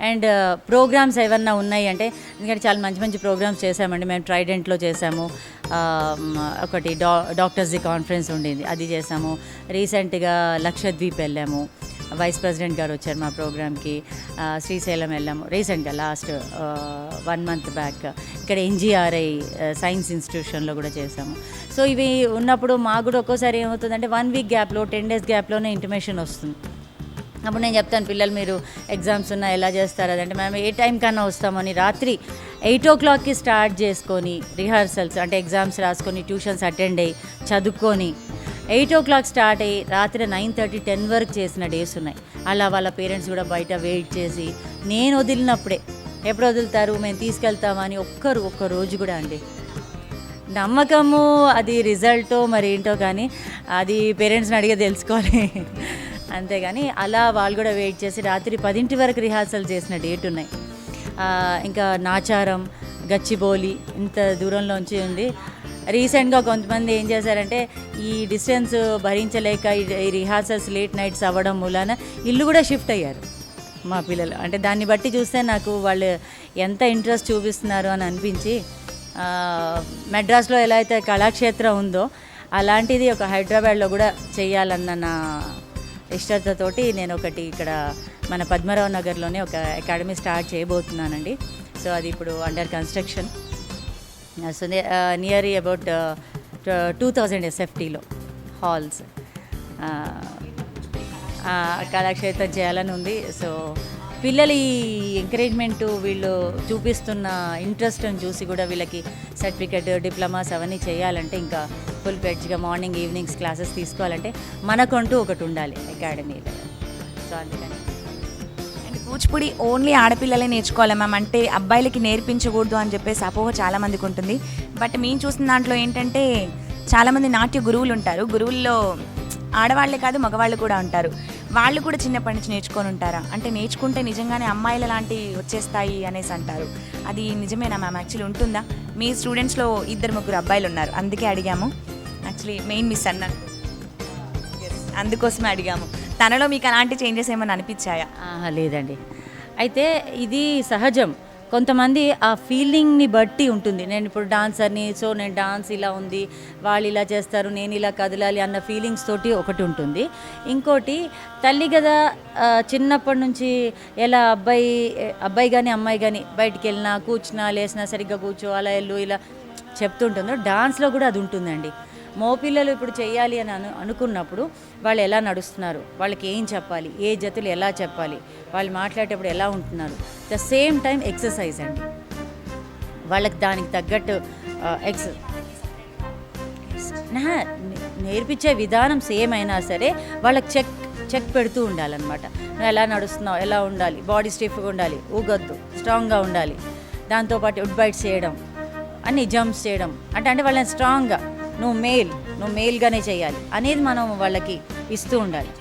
అండ్ ప్రోగ్రామ్స్ ఏమన్నా ఉన్నాయి అంటే ఎందుకంటే చాలా మంచి మంచి ప్రోగ్రామ్స్ చేసామండి. మేము ట్రైడెంట్లో చేసాము, ఒకటి డాక్టర్స్ ది కాన్ఫరెన్స్ ఉండింది అది చేసాము. రీసెంట్గా లక్షద్వీప్ వెళ్ళాము, వైస్ ప్రెసిడెంట్ గారు వచ్చారు మా ప్రోగ్రామ్కి. శ్రీశైలం వెళ్ళాము రీసెంట్గా లాస్ట్ 1 month బ్యాక్. ఇక్కడ NGRI సైన్స్ ఇన్స్టిట్యూషన్లో కూడా చేసాము. సో ఇవి ఉన్నప్పుడు మాకు కూడా ఒక్కోసారి ఏమవుతుందంటే 1 week గ్యాప్లో 10 days గ్యాప్లోనే ఇంటిమేషన్ వస్తుంది. అప్పుడు నేను చెప్తాను, పిల్లలు మీరు ఎగ్జామ్స్ ఉన్నా ఎలా చేస్తారు అదంటే, మేము ఏ టైం కన్నా వస్తామని రాత్రి 8 o'clockకి స్టార్ట్ చేసుకొని రిహార్సల్స్ అంటే ఎగ్జామ్స్ రాసుకొని ట్యూషన్స్ అటెండ్ అయ్యి చదువుకొని 8 o'clock స్టార్ట్ అయ్యి రాత్రి 9:30, 10 వరకు చేసిన డేస్ ఉన్నాయి. అలా వాళ్ళ పేరెంట్స్ కూడా బయట వెయిట్ చేసి నేను వదిలినప్పుడే, ఎప్పుడు వదులుతారు మేము తీసుకెళ్తామని ఒక్క రోజు కూడా అండి. నమ్మకము అది రిజల్టో మరి ఏంటో కానీ అది పేరెంట్స్ని అడిగే తెలుసుకోవాలి. అంతేగాని అలా వాళ్ళు కూడా వెయిట్ చేసి రాత్రి 10 వరకు రిహార్సల్ చేసిన డేట్ ఉన్నాయి. ఇంకా నాచారం, గచ్చిబౌలి ఇంత దూరంలోంచి ఉంది. రీసెంట్గా కొంతమంది ఏం చేశారంటే ఈ డిస్టెన్స్ భరించలేక ఈ రిహార్సల్స్ లేట్ నైట్స్ అవ్వడం మూలాన ఇల్లు కూడా షిఫ్ట్ అయ్యారు మా పిల్లలు. అంటే దాన్ని బట్టి చూస్తే నాకు వాళ్ళు ఎంత ఇంట్రెస్ట్ చూపిస్తున్నారు అని అనిపించి, మెడ్రాస్లో ఎలా అయితే కళాక్షేత్రం ఉందో అలాంటిది ఒక హైదరాబాద్లో కూడా చేయాలన్న నా ఇష్టతతోటి నేను ఒకటి ఇక్కడ మన పద్మరావు నగర్లోనే ఒక అకాడమీ స్టార్ట్ చేయబోతున్నానండి. సో అది ఇప్పుడు under construction. So nearly about 2000 SFTలో హాల్స్ కళాక్షేత్రం చేయాలని ఉంది. సో పిల్లలు ఈ ఎంకరేజ్మెంట్ వీళ్ళు చూపిస్తున్న ఇంట్రెస్ట్ని చూసి కూడా వీళ్ళకి సర్టిఫికెట్, డిప్లొమాస్ అవన్నీ చేయాలంటే ఇంకా ఫుల్ ఫ్లెడ్జ్గా మార్నింగ్ ఈవినింగ్స్ క్లాసెస్ తీసుకోవాలంటే మనకంటూ ఒకటి ఉండాలి అకాడమీలో. సో అందుకని అండ్ కూచిపూడి ఓన్లీ ఆడపిల్లలే నేర్చుకోవాలి మ్యామ్, అంటే అబ్బాయిలకి నేర్పించకూడదు అని చెప్పేసి అపోహ చాలామందికి ఉంటుంది. బట్ మేము చూసిన దాంట్లో ఏంటంటే చాలామంది నాట్య గురువులు ఉంటారు. గురువుల్లో ఆడవాళ్లే కాదు మగవాళ్ళు కూడా ఉంటారు. వాళ్ళు కూడా చిన్నప్పటి నుంచి నేర్చుకొని ఉంటారా? అంటే నేర్చుకుంటే నిజంగానే అమ్మాయిల లాంటివి వచ్చేస్తాయి అనేసి అంటారు. అది నిజమేనా మ్యామ్? యాక్చువల్లీ ఉంటుందా? మీ స్టూడెంట్స్లో 2-3 అబ్బాయిలు ఉన్నారు, అందుకే అడిగాము. యాక్చువల్లీ మెయిన్ మిస్ అన్నారు, అందుకోసమే అడిగాము. తనలో మీకు అలాంటి చేంజెస్ ఏమైనా అనిపించాయా? లేదండి. అయితే ఇది సహజం. కొంతమంది ఆ ఫీలింగ్ని బట్టి ఉంటుంది. నేను ఇప్పుడు డాన్సర్ని, సో నేను డాన్స్ ఇలా ఉంది, వాళ్ళు ఇలా చేస్తారు, నేను ఇలా కదలాలి అన్న ఫీలింగ్స్ తోటి ఒకటి ఉంటుంది. ఇంకోటి తల్లి కదా, చిన్నప్పటి నుంచి ఎలా అబ్బాయి కానీ అమ్మాయి కానీ బయటికి వెళ్ళినా కూర్చున్నా లేచినా సరిగ్గా కూర్చో, అలా వెళ్ళు ఇలా చెప్తుంటుందో డాన్స్లో కూడా అది ఉంటుందండి. మోపిల్లలు ఇప్పుడు చేయాలి అని అనుకున్నప్పుడు వాళ్ళు ఎలా నడుస్తున్నారు, వాళ్ళకి ఏం చెప్పాలి, ఏ జతులు ఎలా చెప్పాలి, వాళ్ళు మాట్లాడేటప్పుడు ఎలా ఉంటున్నారు, ద సేమ్ టైం ఎక్సర్సైజ్ అండి. వాళ్ళకి దానికి తగ్గట్టు నేర్పించే విధానం సేమ్ అయినా సరే వాళ్ళకి చెక్ పెడుతూ ఉండాలన్నమాట. నువ్వు ఎలా నడుస్తున్నావు, ఎలా ఉండాలి, బాడీ స్టిఫ్గా ఉండాలి, ఊగొద్దు, స్ట్రాంగ్గా ఉండాలి. దాంతోపాటు వుడ్ బైట్స్ చేయడం, అన్ని జంప్స్ చేయడం, అంటే వాళ్ళని స్ట్రాంగ్గా నువ్వు మేల్గానే చేయాలి అనేది మనం వాళ్ళకి ఇస్తూ ఉండాలి.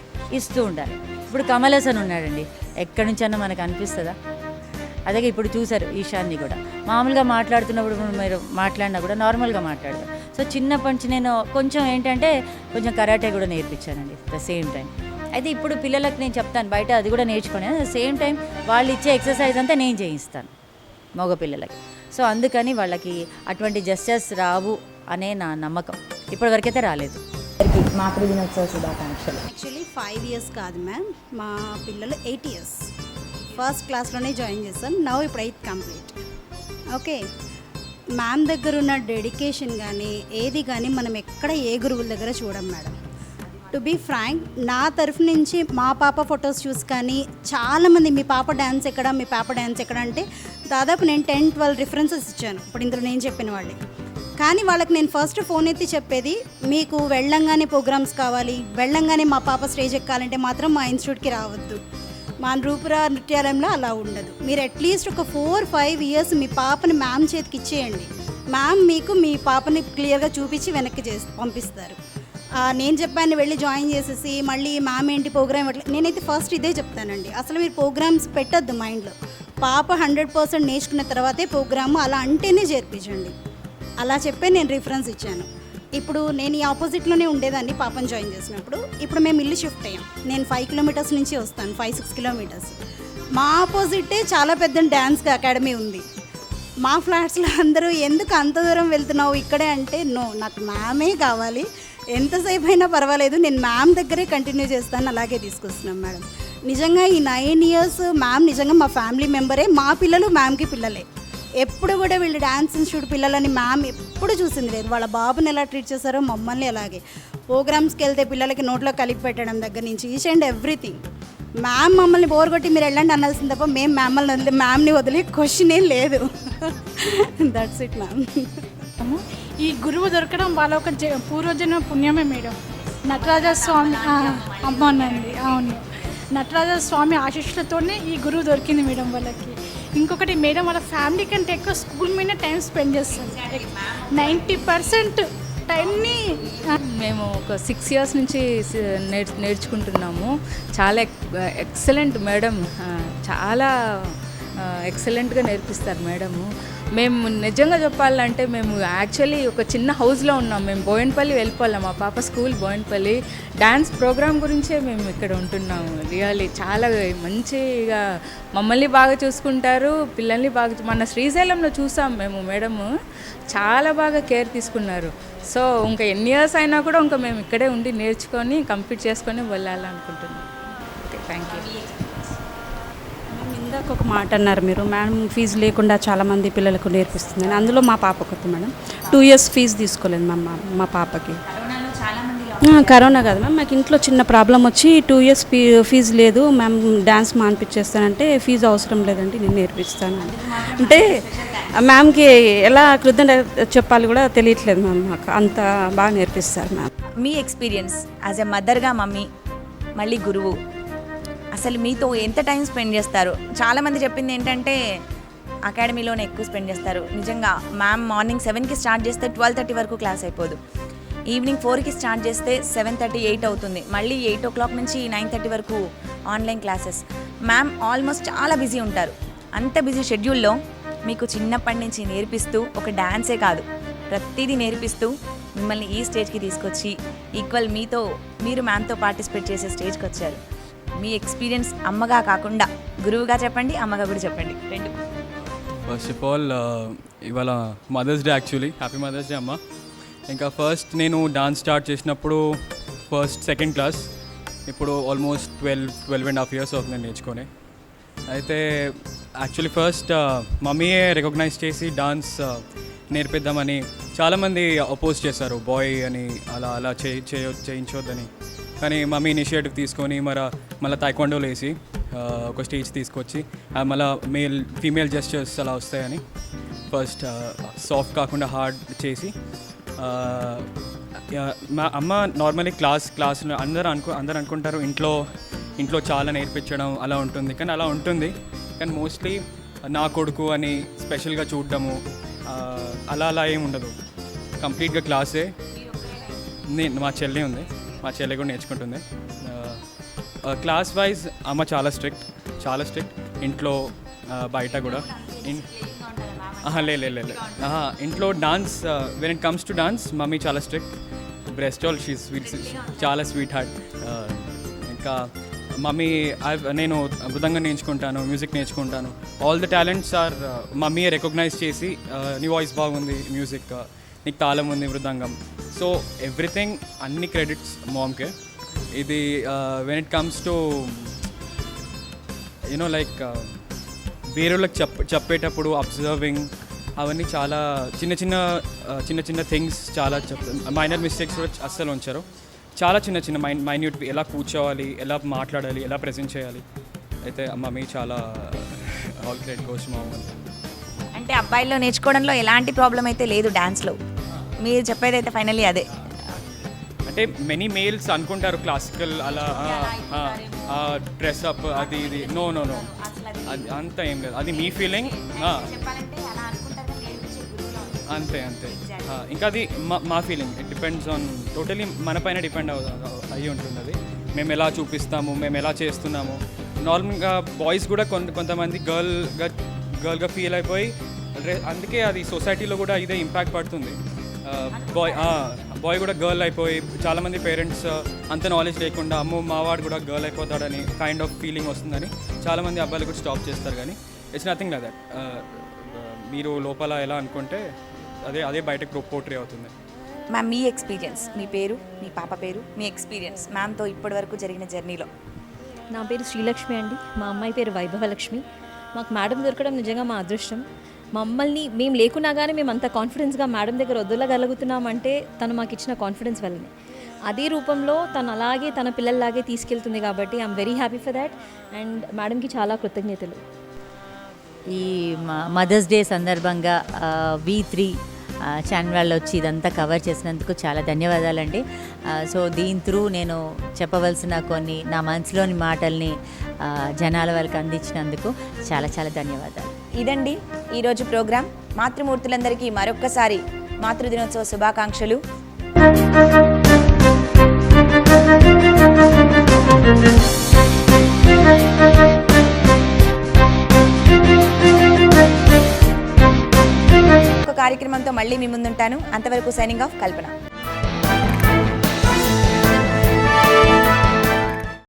ఇప్పుడు కమల్ హాసన్ ఉన్నాడండి, ఎక్కడి నుంచన్నా మనకు అనిపిస్తుందా? అదే ఇప్పుడు చూసారు ఈశాన్ని కూడా మామూలుగా మాట్లాడుతున్నప్పుడు మీరు మాట్లాడినా కూడా నార్మల్గా మాట్లాడతారు. సో చిన్నప్పటి నుంచి నేను కొంచెం ఏంటంటే కొంచెం కరాటే కూడా నేర్పించానండి ద సేమ్ టైం. అయితే ఇప్పుడు పిల్లలకు నేను చెప్తాను బయట అది కూడా నేర్చుకుని ద సేమ్ టైం వాళ్ళు ఇచ్చే ఎక్సర్సైజ్ అంతా నేను చేయిస్తాను మగపిల్లలకి. సో అందుకని వాళ్ళకి అటువంటి జస్టర్స్ రావు అనే నా నమ్మకం. ఇప్పటివరకైతే రాలేదు. మాతృదినోత్సవ శుభాకాంక్షలు. యాక్చువల్లీ 5 years కాదు మ్యామ్, మా పిల్లలు 8 years ఫస్ట్ క్లాస్లోనే జాయిన్ చేస్తాం. నవ్ ఇప్పుడు 8th కంప్లీట్. ఓకే, మ్యామ్ దగ్గర ఉన్న డెడికేషన్ కానీ ఏది కానీ మనం ఎక్కడ ఏ గురువుల దగ్గర చూడం మేడం. టు బీ ఫ్రాంక్, నా తరఫు నుంచి మా పాప ఫొటోస్ చూసి కానీ చాలామంది మీ పాప డ్యాన్స్ ఎక్కడ, మీ పాప డ్యాన్స్ ఎక్కడ అంటే దాదాపు నేను 10-12 రిఫరెన్సెస్ ఇచ్చాను ఇప్పుడు ఇందులో నేను చెప్పిన వాళ్ళే. కానీ వాళ్ళకి నేను ఫస్ట్ ఫోన్ ఎత్తి చెప్పేది, మీకు వెళ్ళంగానే ప్రోగ్రామ్స్ కావాలి, వెళ్ళంగానే మా పాప స్టేజ్ ఎక్కాలంటే మాత్రం మా ఇన్స్టిట్యూట్కి రావద్దు. మా రూపురా నృత్యాలయంలో అలా ఉండదు. మీరు అట్లీస్ట్ ఒక 4-5 years మీ పాపని మ్యామ్ చేతికి ఇచ్చేయండి. మ్యామ్ మీకు మీ పాపని క్లియర్గా చూపించి వెనక్కి పంపిస్తారు. నేను చెప్పాను వెళ్ళి జాయిన్ చేసేసి మళ్ళీ మ్యామ్ ఏంటి ప్రోగ్రామ్ అట్లా, నేనైతే ఫస్ట్ ఇదే చెప్తానండి, అసలు మీరు ప్రోగ్రామ్స్ పెట్టద్దు మైండ్లో. పాప 100% నేర్చుకున్న తర్వాతే ప్రోగ్రాము, అలా అంటేనే చేర్పించండి. అలా చెప్పే నేను రిఫరెన్స్ ఇచ్చాను. ఇప్పుడు నేను ఈ ఆపోజిట్లోనే ఉండేదాన్ని పాపని జాయిన్ చేసినప్పుడు. ఇప్పుడు మేము ఇల్లు షిఫ్ట్ అయ్యాం. నేను 5 kilometers నుంచి వస్తాను, 5-6 kilometers. మా ఆపోజిటే చాలా పెద్ద డ్యాన్స్ అకాడమీ ఉంది. మా ఫ్లాట్స్లో అందరూ ఎందుకు అంత దూరం వెళ్తున్నావు ఇక్కడే అంటే, నో, నాకు మ్యామే కావాలి, ఎంతసేపు అయినా పర్వాలేదు, నేను మ్యామ్ దగ్గరే కంటిన్యూ చేస్తాను, అలాగే తీసుకొస్తున్నాం మేడం. నిజంగా ఈ 9 years మ్యామ్ నిజంగా మా ఫ్యామిలీ మెంబరే. మా పిల్లలు మ్యామ్కి పిల్లలే. ఎప్పుడు కూడా వీళ్ళు డ్యాన్స్ ఇన్స్టిట్యూట్ పిల్లలని మ్యామ్ ఎప్పుడు చూసింది లేదు. వాళ్ళ బాబుని ఎలా ట్రీట్ చేస్తారో మమ్మల్ని అలాగే. ప్రోగ్రామ్స్కి వెళ్తే పిల్లలకి నోట్లో కలిపి పెట్టడం దగ్గర నుంచి ఈచ్ అండ్ ఎవ్రీథింగ్ మ్యామ్ మమ్మల్ని బోర్ కొట్టి మీరు వెళ్ళండి అనాల్సింది తప్ప మేము మ్యామ్ని వదిలే క్వశ్చనే లేదు. That's it ma'am. ఈ గురువు దొరకడం వాళ్ళ ఒక పూర్వజన్మ పుణ్యమే మేడం. నటరాజ స్వామి అమ్మనండి, అవును, నటరాజ స్వామి ఆశీస్సులతోనే ఈ గురువు దొరికింది మేడం వాళ్ళకి. ఇంకొకటి మేడం వాళ్ళ ఫ్యామిలీ కంటే ఎక్కువ స్కూల్ మీద టైం స్పెండ్ చేస్తారు. 90% టైంని మేము ఒక 6 years నుంచి నేర్చుకుంటున్నాము. చాలా ఎక్సలెంట్ మేడం, చాలా ఎక్సలెంట్గా నేర్పిస్తారు మేడము. మేము నిజంగా చెప్పాలంటే మేము యాక్చువల్లీ ఒక చిన్న హౌస్లో ఉన్నాం. మేము బోయినపల్లి వెళ్ళిపోవాలి, మా పాప స్కూల్ బోయినపల్లి. డ్యాన్స్ ప్రోగ్రామ్ గురించే మేము ఇక్కడ ఉంటున్నాము. రియల్లీ చాలా మంచిగా మమ్మల్ని బాగా చూసుకుంటారు, పిల్లల్ని బాగా. మన శ్రీశైలంలో చూసాం మేము, మేడము చాలా బాగా కేర్ తీసుకున్నారు. సో ఇంకా ఎన్ని ఇయర్స్ అయినా కూడా ఇంకా మేము ఇక్కడే ఉండి నేర్చుకొని కంప్లీట్ చేసుకొని వెళ్ళాలనుకుంటున్నాం. Okay, thank you. ఇందాక ఒక మాట అన్నారు మీరు, మేడం ఫీజు లేకుండా చాలామంది పిల్లలకు నేర్పిస్తుందని. అందులో మా పాప కొత్త మేడం 2 years ఫీజు తీసుకోలేదు మా పాపకి. కరోనా కాదు మ్యామ్, మాకు ఇంట్లో చిన్న ప్రాబ్లం వచ్చి 2 years ఫీజు లేదు మ్యామ్, డ్యాన్స్ మానిపించేస్తానంటే ఫీజు అవసరం లేదండి నేను నేర్పిస్తాను అంటే మ్యామ్కి ఎలా కృతజ్ఞత చెప్పాలి కూడా తెలియట్లేదు మ్యామ్. మాకు అంత బాగా నేర్పిస్తారు మ్యామ్. మీ ఎక్స్పీరియన్స్ యాజ్ ఎ మదర్గా, మమ్మీ మళ్ళీ గురువు, అసలు మీతో ఎంత టైం స్పెండ్ చేస్తారు? చాలామంది చెప్పింది ఏంటంటే అకాడమీలోనే ఎక్కువ స్పెండ్ చేస్తారు. నిజంగా మ్యామ్ మార్నింగ్ 7కి స్టార్ట్ చేస్తే 12:30 వరకు క్లాస్ అయిపోదు. ఈవినింగ్ 4కి స్టార్ట్ చేస్తే 7:30, 8 అవుతుంది. మళ్ళీ 8 o'clock నుంచి 9:30 వరకు ఆన్లైన్ క్లాసెస్. మ్యామ్ ఆల్మోస్ట్ చాలా బిజీ ఉంటారు. అంత బిజీ షెడ్యూల్లో మీకు చిన్నప్పటి నుంచి నేర్పిస్తూ, ఒక డ్యాన్సే కాదు ప్రతిదీ నేర్పిస్తూ మిమ్మల్ని ఈ స్టేజ్కి తీసుకొచ్చి ఈక్వల్ మీరు మ్యామ్తో పార్టిసిపేట్ చేసే స్టేజ్కి వచ్చారు. మీ ఎక్స్పీరియన్స్ అమ్మగా కాకుండా గురువుగా చెప్పండి, అమ్మగా కూడా చెప్పండి, రెండు. ఫస్ట్ ఆఫ్ ఆల్ ఇవాళ mother's day, actually happy mother's day అమ్మ. ఇంకా ఫస్ట్ నేను డాన్స్ స్టార్ట్ చేసినప్పుడు సెకండ్ క్లాస్, ఇప్పుడు ఆల్మోస్ట్ 12.5 years అవుతుంది నేర్చుకొని. అయితే యాక్చువల్లీ ఫస్ట్ మమ్మీయే రికగ్నైజ్ చేసి డాన్స్ నేర్పిద్దామని చాలామంది అపోజ్ చేశారు, బాయ్ అని అలా చేయించొద్దని. కానీ మమ్మీ ఇనిషియేటివ్ తీసుకొని మళ్ళీ టైక్వాండోలో వేసి ఒక స్టేజ్ తీసుకొచ్చి మళ్ళీ ఫీమేల్ జెస్చర్స్ అలా వస్తాయని ఫస్ట్ సాఫ్ట్ కాకుండా హార్డ్ చేసి, మా అమ్మ నార్మల్లీ క్లాస్ అందరూ అనుకుంటారు ఇంట్లో చాలా నేర్పించడం అలా ఉంటుంది, కానీ అలా ఉంటుంది. కానీ మోస్ట్లీ నా కొడుకు అని స్పెషల్గా చూడటము అలా ఏమి ఉండదు. కంప్లీట్గా క్లాసే. మా చెల్లి ఉంది, మా చెల్లి కూడా నేర్చుకుంటుంది. క్లాస్ వైజ్ అమ్మ చాలా స్ట్రిక్ట్ ఇంట్లో బయట కూడా. లే ఇంట్లో dance, when it comes to dance mummy చాలా స్ట్రిక్ట్. బ్రెస్ట్ ఆల్ చాలా స్వీట్ హార్ట్. ఇంకా మమ్మీ నేను మృదంగం నేర్చుకుంటాను, మ్యూజిక్ నేర్చుకుంటాను. All the talents are mummy recognize చేసి, నీ వాయిస్ బాగుంది, మ్యూజిక్ నీకు తాళం ఉంది, మృదంగం. సో ఎవ్రీథింగ్, అన్ని క్రెడిట్స్ మామ్కే. ఇది when it comes to you know like వేరేళ్ళకి చెప్పేటప్పుడు అబ్జర్వింగ్, అవన్నీ చాలా చిన్న థింగ్స్ చాలా మైనర్ మిస్టేక్స్ కూడా అస్సలు ఉంచారు. చాలా చిన్న మైన్యూట్ ఎలా కూర్చోవాలి, ఎలా మాట్లాడాలి, ఎలా ప్రెజెంట్ చేయాలి. అయితే మమ్మీ చాలా ఆల్ క్రెడిట్ గోస్ మామ్. అంటే అబ్బాయిల్లో నేర్చుకోవడంలో ఎలాంటి ప్రాబ్లం అయితే లేదు డాన్స్లో, మీరు చెప్పేది అయితే ఫైనల్లీ అదే. అంటే మెనీ మేల్స్ అనుకుంటారు క్లాసికల్ అలా డ్రెస్అప్ అది ఇది. నో అది అంత ఏం లేదు, అది మీ ఫీలింగ్. అంతే ఇంకా అది మా feeling. It depends on totally మన పైన డిపెండ్ అయ్యి ఉంటుంది. అది మేము ఎలా చూపిస్తాము, మేము ఎలా చేస్తున్నాము. నార్మల్గా బాయ్స్ కూడా కొంతమంది గర్ల్గా ఫీల్ అయిపోయి, అందుకే అది సొసైటీలో కూడా ఇదే ఇంపాక్ట్ పడుతుంది. బాయ్ కూడా గర్ల్ అయిపోయి చాలామంది పేరెంట్స్ అంత నాలెడ్జ్ లేకుండా అమ్మో మావాడు కూడా గర్ల్ అయిపోతాడని కైండ్ ఆఫ్ ఫీలింగ్ వస్తుందని చాలామంది అబ్బాయిలు కూడా స్టాప్ చేస్తారు. కానీ ఇట్స్ నథింగ్ లైక్ దట్. మీరు లోపల ఎలా అనుకుంటే అదే బయటకు పోర్ట్రే అవుతుంది. మ్యామ్ మీ ఎక్స్పీరియన్స్, మీ పేరు, మీ పాప పేరు, మీ ఎక్స్పీరియన్స్ మ్యామ్తో ఇప్పటి వరకు జరిగిన జర్నీలో. నా పేరు శ్రీలక్ష్మి అండి, మా అమ్మాయి పేరు వైభవలక్ష్మి. మాకు మేడం దొరకడం నిజంగా మా అదృష్టం. మేము లేకున్నా కానీ మేము అంత కాన్ఫిడెన్స్గా మేడం దగ్గర వదలగలుగుతున్నామంటే తను మాకు ఇచ్చిన కాన్ఫిడెన్స్ వల్లనే. అదే రూపంలో తను అలాగే తన పిల్లల్లాగే తీసుకెళ్తుంది కాబట్టి I'm very happy for that. And మేడంకి చాలా కృతజ్ఞతలు. ఈ మదర్స్ డే సందర్భంగా V3 ఛానల్ వాళ్ళు వచ్చి ఇదంతా కవర్ చేసినందుకు చాలా ధన్యవాదాలండి. సో దీని త్రూ నేను చెప్పవలసిన కొన్ని నా మనసులోని మాటల్ని జనాల వాళ్ళకి అందించినందుకు చాలా చాలా ధన్యవాదాలు. ఇదండి ఈరోజు ప్రోగ్రాం. మాతృమూర్తులందరికీ మరొక్కసారి మాతృదినోత్సవ శుభాకాంక్షలు. ఒక కార్యక్రమంతో మళ్ళీ మీ ముందుంటాను. అంతవరకు సైనింగ్ ఆఫ్ కల్పన.